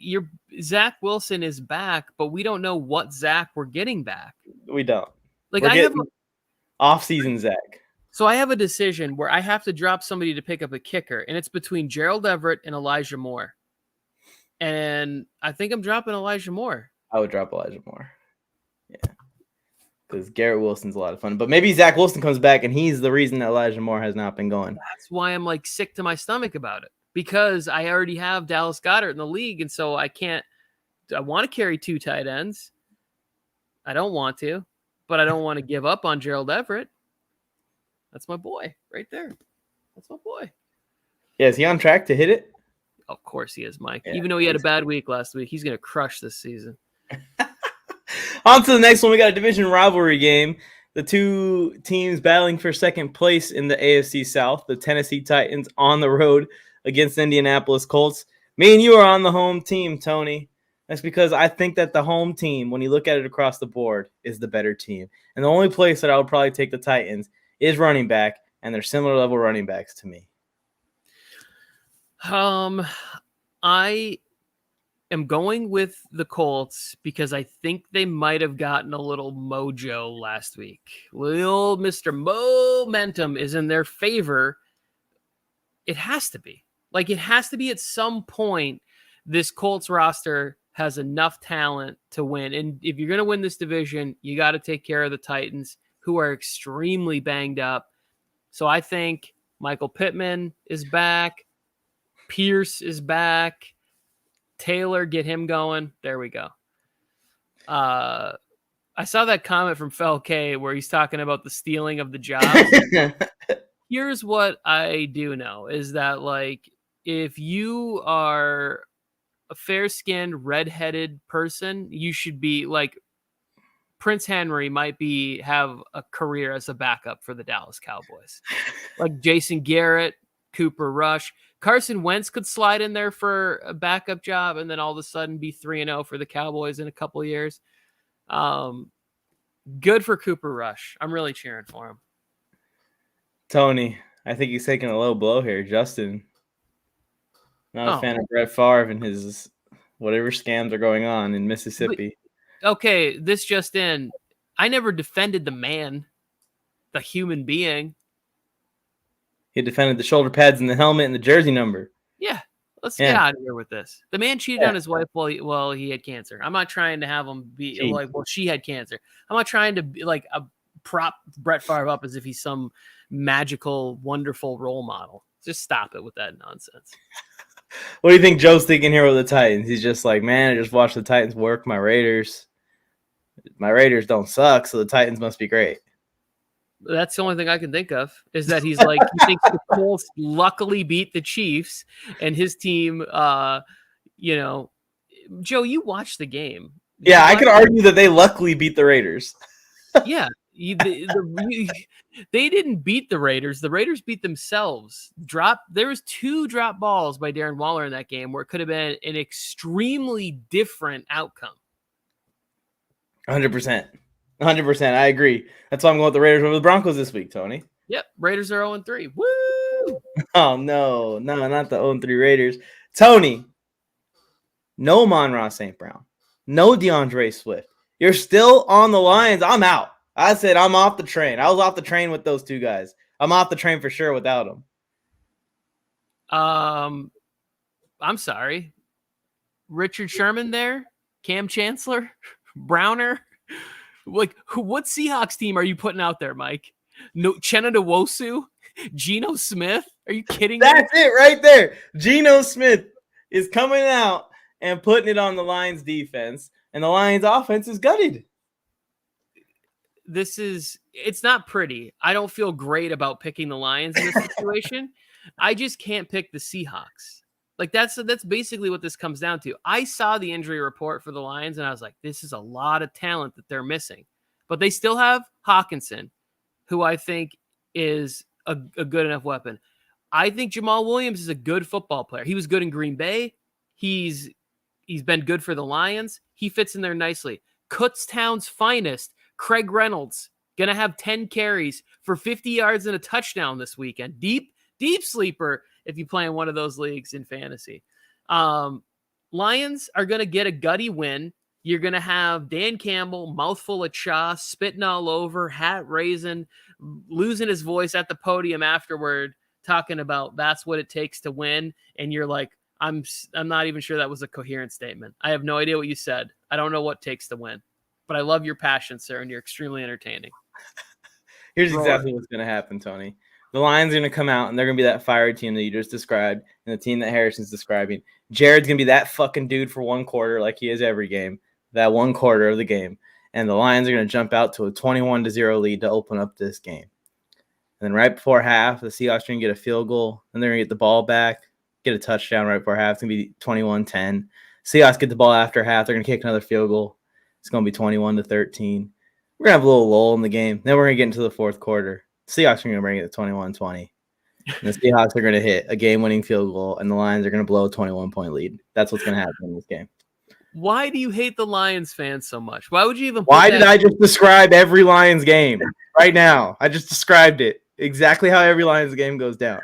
Zach Wilson is back, but we don't know what Zach we're getting back. We don't. Like I have off-season Zach. So I have a decision where I have to drop somebody to pick up a kicker, and it's between Gerald Everett and Elijah Moore. And I think I'm dropping Elijah Moore. I would drop Elijah Moore. Yeah. Because Garrett Wilson's a lot of fun. But maybe Zach Wilson comes back, and he's the reason that Elijah Moore has not been going. That's why I'm like sick to my stomach about it. Because I already have Dallas Goedert in the league, and so I want to carry 2 tight ends. I don't want to, but I don't want to give up on Gerald Everett. That's my boy right there. That's my boy. Yeah, is he on track to hit it? Of course he is, Mike. Yeah, even though he had a bad week last week, he's going to crush this season. On to the next one. We got a division rivalry game. The 2 teams battling for second place in the AFC South. The Tennessee Titans on the road against Indianapolis Colts. Me and you are on the home team, Tony. That's because I think that the home team, when you look at it across the board, is the better team. And the only place that I would probably take the Titans is running back, and they're similar level running backs to me. I am going with the Colts because I think they might have gotten a little mojo last week. Little Mr. Momentum is in their favor. It has to be. Like, it has to be at some point. This Colts roster has enough talent to win. And if you're going to win this division, you got to take care of the Titans, who are extremely banged up. So I think Michael Pittman is back. Pierce is back. Taylor, get him going. There we go. I saw that comment from Fel K where he's talking about the stealing of the job. Here's what I do know is that, like, if you are a fair-skinned, red-headed person, you should be like Prince Henry might have a career as a backup for the Dallas Cowboys. Like Jason Garrett, Cooper Rush. Carson Wentz could slide in there for a backup job and then all of a sudden be 3-0 for the Cowboys in a couple of years. Good for Cooper Rush. I'm really cheering for him. Tony, I think he's taking a low blow here. Justin, not a fan of Brett Favre and his whatever scams are going on in Mississippi. But, okay, this just in. I never defended the man, the human being. He defended the shoulder pads and the helmet and the jersey number. Yeah, let's get out of here with this. The man cheated on his wife while he had cancer. I'm not trying to have him be like, well, she had cancer. I'm not trying to be like prop Brett Favre up as if he's some magical, wonderful role model. Just stop it with that nonsense. What do you think Joe's thinking here with the Titans? He's just like, man, I just watched the Titans work my Raiders. My Raiders don't suck, so the Titans must be great. That's the only thing I can think of is that he's like, he thinks the Colts luckily beat the Chiefs and his team, you know, Joe, you watched the game. Yeah, I could argue that they luckily beat the Raiders. Yeah, they didn't beat the Raiders. The Raiders beat themselves. There was 2 drop balls by Darren Waller in that game where it could have been an extremely different outcome. 100%. 100%. I agree. That's why I'm going with the Raiders over the Broncos this week, Tony. Yep, Raiders are 0-3. Woo! Oh, no, not the 0-3 Raiders. Tony, no Amon-Ra St. Brown, no DeAndre Swift. You're still on the Lions. I'm out. I said I'm off the train. I was off the train with those 2 guys. I'm off the train for sure without them. I'm sorry. Richard Sherman there? Cam Chancellor? Browner? Like, what Seahawks team are you putting out there, Mike? No, Chenna Nwosu? Geno Smith? Are you kidding me? That's it right there. Geno Smith is coming out and putting it on the Lions defense, and the Lions offense is gutted. It's not pretty. I don't feel great about picking the Lions in this situation. I just can't pick the Seahawks. Like that's basically what this comes down to. I saw the injury report for the Lions and I was like, this is a lot of talent that they're missing. But they still have Hawkinson, who I think is a good enough weapon. I think Jamal Williams is a good football player. He was good in Green Bay. He's been good for the Lions. He fits in there nicely. Kutztown's finest, Craig Reynolds, going to have 10 carries for 50 yards and a touchdown this weekend. Deep sleeper if you play in one of those leagues in fantasy. Lions are going to get a gutty win. You're going to have Dan Campbell, mouthful of chaw, spitting all over, hat raising, losing his voice at the podium afterward, talking about that's what it takes to win. And you're like, I'm not even sure that was a coherent statement. I have no idea what you said. I don't know what it takes to win. But I love your passion, sir, and you're extremely entertaining. Here's exactly what's going to happen, Tony. The Lions are going to come out, and they're going to be that fiery team that you just described and the team that Harrison's describing. Jared's going to be that fucking dude for 1 quarter like he is every game, that 1 quarter of the game. And the Lions are going to jump out to a 21-0 lead to open up this game. And then right before half, the Seahawks are going to get a field goal, and they're going to get the ball back, get a touchdown right before half. It's going to be 21-10. Seahawks get the ball after half. They're going to kick another field goal. It's going to be 21-13. We're going to have a little lull in the game. Then we're going to get into the 4th quarter. Seahawks are going to bring it to 21-20. And the Seahawks are going to hit a game-winning field goal, and the Lions are going to blow a 21-point lead. That's what's going to happen in this game. Why do you hate the Lions fans so much? Why would you even? Why did I just describe every Lions game right now? I just described it exactly how every Lions game goes down.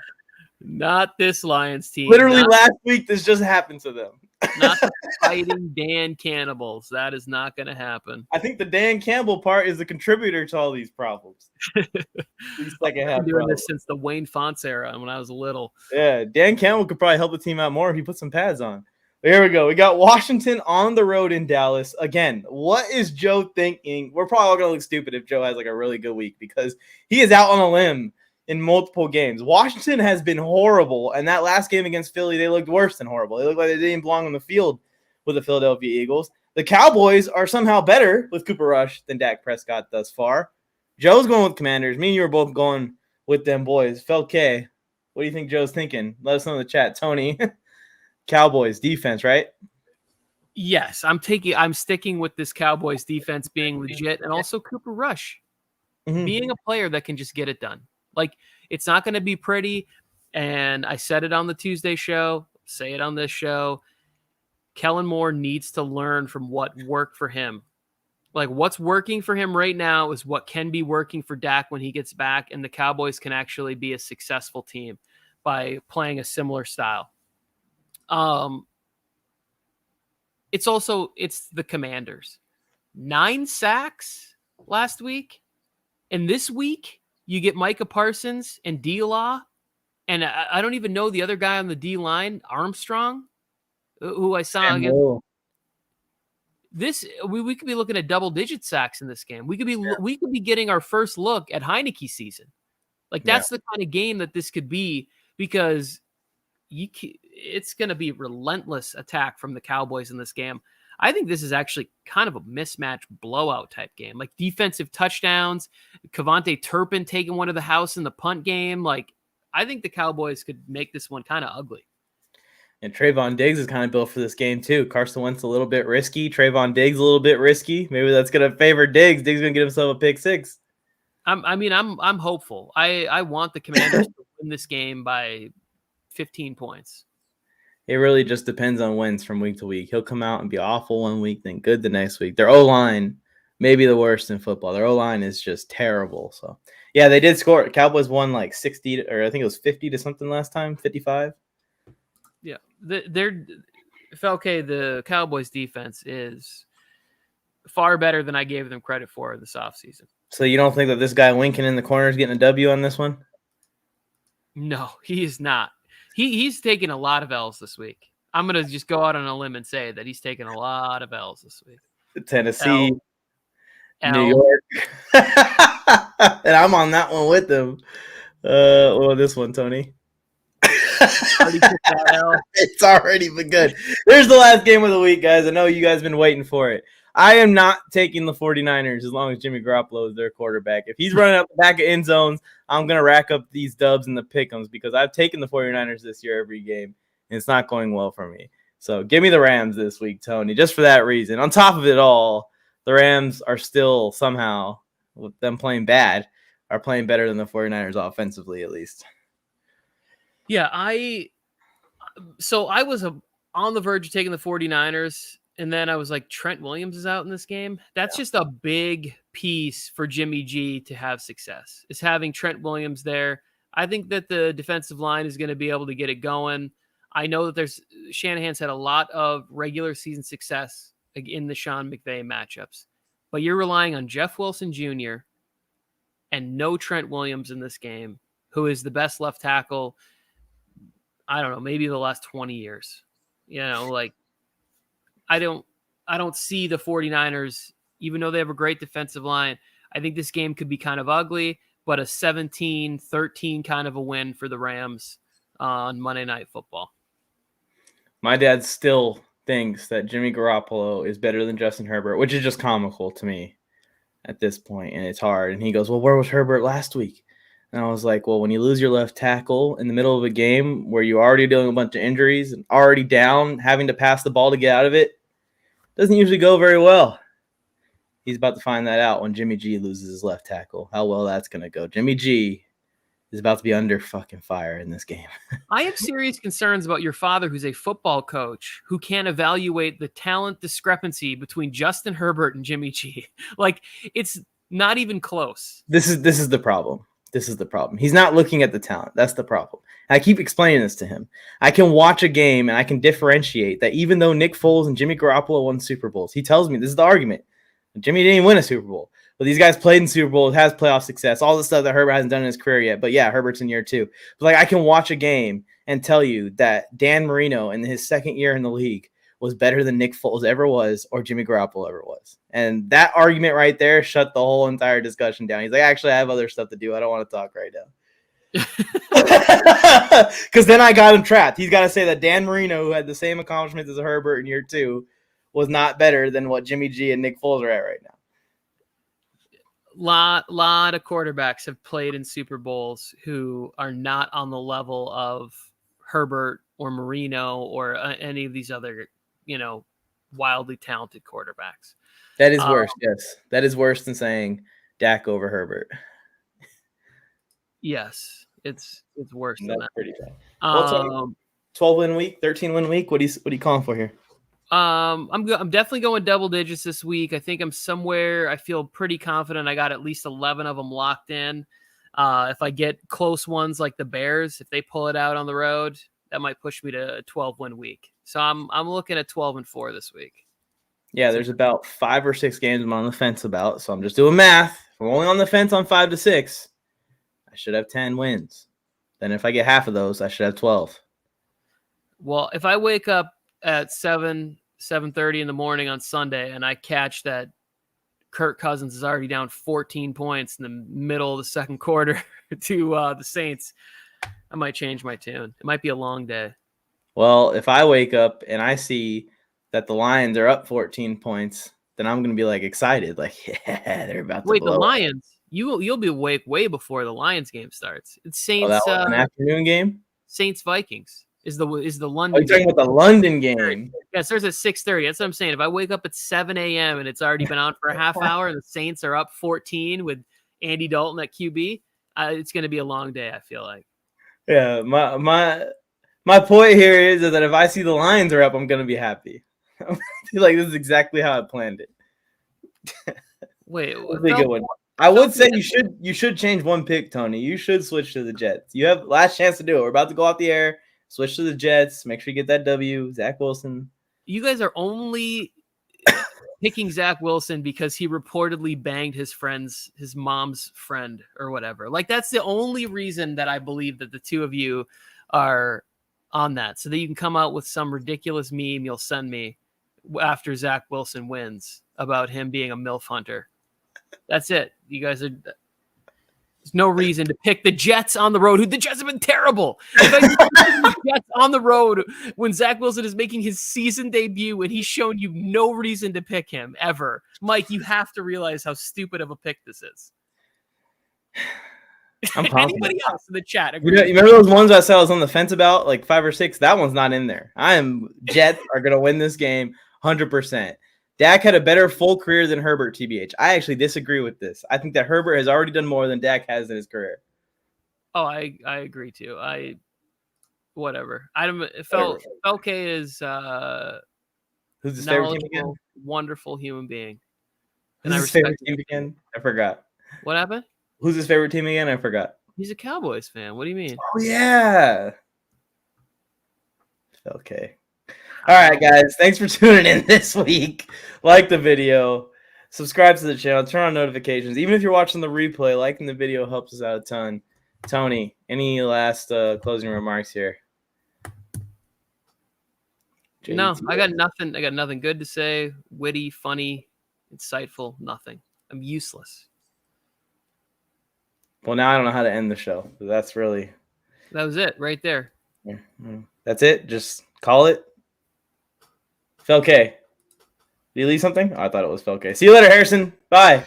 Not this Lions team. Literally last week, this just happened to them. Not the fighting Dan cannibals. That is not going to happen. I think the Dan Campbell part is the contributor to all these problems. I've been doing this since the Wayne Fonts era when I was little. Yeah, Dan Campbell could probably help the team out more if he put some pads on. But here we go. We got Washington on the road in Dallas. Again, what is Joe thinking? We're probably all going to look stupid if Joe has like a really good week because he is out on a limb in multiple games. Washington has been horrible, and that last game against Philly, they looked worse than horrible. They looked like they didn't belong on the field with the Philadelphia Eagles. The Cowboys are somehow better with Cooper Rush than Dak Prescott thus far. Joe's going with Commanders. Me and you are both going with them boys. K, what do you think Joe's thinking? Let us know in the chat. Tony, Cowboys defense, right? Yes, I'm sticking with this Cowboys defense being legit, and also Cooper Rush being a player that can just get it done. Like, it's not going to be pretty, and I said it on the Tuesday show, say it on this show. Kellen Moore needs to learn from what worked for him. Like, what's working for him right now is what can be working for Dak when he gets back, and the Cowboys can actually be a successful team by playing a similar style. It's the Commanders. 9 sacks last week, and this week you get Micah Parsons and D-Law, and I don't even know the other guy on the D-line, Armstrong, who I saw again. We could be looking at double-digit sacks in this game. We could be getting our first look at Heineke season. Like, that's the kind of game that this could be, because it's going to be relentless attack from the Cowboys in this game. I think this is actually kind of a mismatch blowout type game, like defensive touchdowns, Cavante Turpin taking one to the house in the punt game. Like, I think the Cowboys could make this one kind of ugly. And Trayvon Diggs is kind of built for this game too. Carson Wentz a little bit risky. Trayvon Diggs a little bit risky. Maybe that's going to favor Diggs. Diggs going to get himself a pick six. I'm hopeful. I want the Commanders to win this game by 15 points. It really just depends on Wentz from week to week. He'll come out and be awful one week, then good the next week. Their O-line may be the worst in football. Their O-line is just terrible. So, yeah, they did score. Cowboys won like 60 or I think it was 50 to something last time, 55. Yeah, Falke, the Cowboys defense is far better than I gave them credit for this offseason. So you don't think that this guy Lincoln in the corner is getting a W on this one? No, he is not. He's taking a lot of L's this week. I'm going to just go out on a limb and say that he's taking a lot of L's this week. Tennessee, New York. And I'm on that one with them. Well, this one, Tony. It's already been good. There's the last game of the week, guys. I know you guys have been waiting for it. I am not taking the 49ers as long as Jimmy Garoppolo is their quarterback. If he's running up the back of end zones, I'm going to rack up these dubs and the Pickems because I've taken the 49ers this year every game, and it's not going well for me. So give me the Rams this week, Tony, just for that reason. On top of it all, the Rams are still somehow, with them playing bad, are playing better than the 49ers offensively at least. Yeah, I was on the verge of taking the 49ers, and then I was like, Trent Williams is out in this game. That's just a big piece for Jimmy G to have success, is having Trent Williams there. I think that the defensive line is going to be able to get it going. I know that Shanahan's had a lot of regular season success in the Sean McVay matchups, but you're relying on Jeff Wilson Jr. and no Trent Williams in this game, who is the best left tackle, I don't know, maybe the last 20 years. You know, like I don't see the 49ers, even though they have a great defensive line. I think this game could be kind of ugly, but a 17-13 kind of a win for the Rams on Monday Night Football. My dad still thinks that Jimmy Garoppolo is better than Justin Herbert, which is just comical to me at this point, and it's hard. And he goes, well, where was Herbert last week? And I was like, well, when you lose your left tackle in the middle of a game where you're already dealing with a bunch of injuries and already down, having to pass the ball to get out of it, doesn't usually go very well. He's about to find that out when Jimmy G loses his left tackle, how well that's going to go. Jimmy G is about to be under fucking fire in this game. I have serious concerns about your father, who's a football coach, who can't evaluate the talent discrepancy between Justin Herbert and Jimmy G. Like, it's not even close. This is the problem. This is the problem. He's not looking at the talent. That's the problem. And I keep explaining this to him. I can watch a game and I can differentiate that even though Nick Foles and Jimmy Garoppolo won Super Bowls, he tells me this is the argument. Jimmy didn't win a Super Bowl. But these guys played in Super Bowls, has playoff success, all the stuff that Herbert hasn't done in his career yet. But yeah, Herbert's in year 2. But like I can watch a game and tell you that Dan Marino in his second year in the league was better than Nick Foles ever was or Jimmy Garoppolo ever was. And that argument right there shut the whole entire discussion down. He's like, actually, I have other stuff to do. I don't want to talk right now. Because then I got him trapped. He's got to say that Dan Marino, who had the same accomplishments as Herbert in year 2, was not better than what Jimmy G and Nick Foles are at right now. Lot of quarterbacks have played in Super Bowls who are not on the level of Herbert or Marino or any of these other, wildly talented quarterbacks. That is worse. Yes, that is worse than saying Dak over Herbert. Yes, it's worse than that. Pretty bad. 12-win week, 13-win week. What are you calling for here? I'm definitely going double digits this week. I think I'm somewhere. I feel pretty confident. I got at least 11 of them locked in. If I get close ones like the Bears, if they pull it out on the road, that might push me to a 12-win week. So I'm looking at 12-4 this week. Yeah, there's about 5 or 6 games I'm on the fence about. So I'm just doing math. If I'm only on the fence on 5 to 6, I should have 10 wins. Then if I get half of those, I should have 12. Well, if I wake up at 7:30 in the morning on Sunday and I catch that Kirk Cousins is already down 14 points in the middle of the second quarter to the Saints, I might change my tune. It might be a long day. Well, if I wake up and I see that the Lions are up 14 points, then I'm gonna be like excited, like yeah, they're about to Wait, the blow. Lions. You'll be awake way before the Lions game starts. It's Saints. That was an afternoon game. Saints Vikings is the Oh, London you're talking game. about the London game? Yeah, it starts at 6:30. That's what I'm saying. If I wake up at 7 a.m. and it's already been on for a half hour, and the Saints are up 14 with Andy Dalton at QB, it's going to be a long day. I feel like. Yeah, my point here is that if I see the Lions are up, I'm gonna be happy. I feel like this is exactly how I planned it. Wait, That's a good one. I would say you should change one pick, Tony. You should switch to the Jets. You have last chance to do it. We're about to go off the air. Switch to the Jets. Make sure you get that W. Zach Wilson. You guys are only picking Zach Wilson because he reportedly banged his mom's friend or whatever. Like that's the only reason that I believe that the two of you are on that, so that you can come out with some ridiculous meme you'll send me after Zach Wilson wins about him being a MILF hunter. That's it. You guys are. There's no reason to pick the Jets on the road. The Jets have been terrible. If I the Jets on the road when Zach Wilson is making his season debut and he's shown you no reason to pick him ever, Mike, you have to realize how stupid of a pick this is. I'm confident. Anybody else in the chat? You remember those ones I said I was on the fence about, like 5 or 6? That one's not in there. Jets are gonna win this game 100%. Dak had a better full career than Herbert, TBH. I actually disagree with this. I think that Herbert has already done more than Dak has in his career. Oh, I agree too. Whatever. Felke is who's his favorite team again? Wonderful human being. Who's his favorite team again? I forgot. What happened? Who's his favorite team again? I forgot. He's a Cowboys fan. What do you mean? Oh yeah. Okay. All right, guys. Thanks for tuning in this week. Like the video, subscribe to the channel, turn on notifications. Even if you're watching the replay, liking the video helps us out a ton. Tony, any last closing remarks here? No, I got nothing. I got nothing good to say. Witty, funny, insightful. Nothing. I'm useless. Well, now I don't know how to end the show. That was it right there. Yeah. That's it. Just call it. Felke. Did you leave something? Oh, I thought it was Felke. See you later, Harrison. Bye.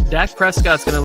Dak Prescott's going to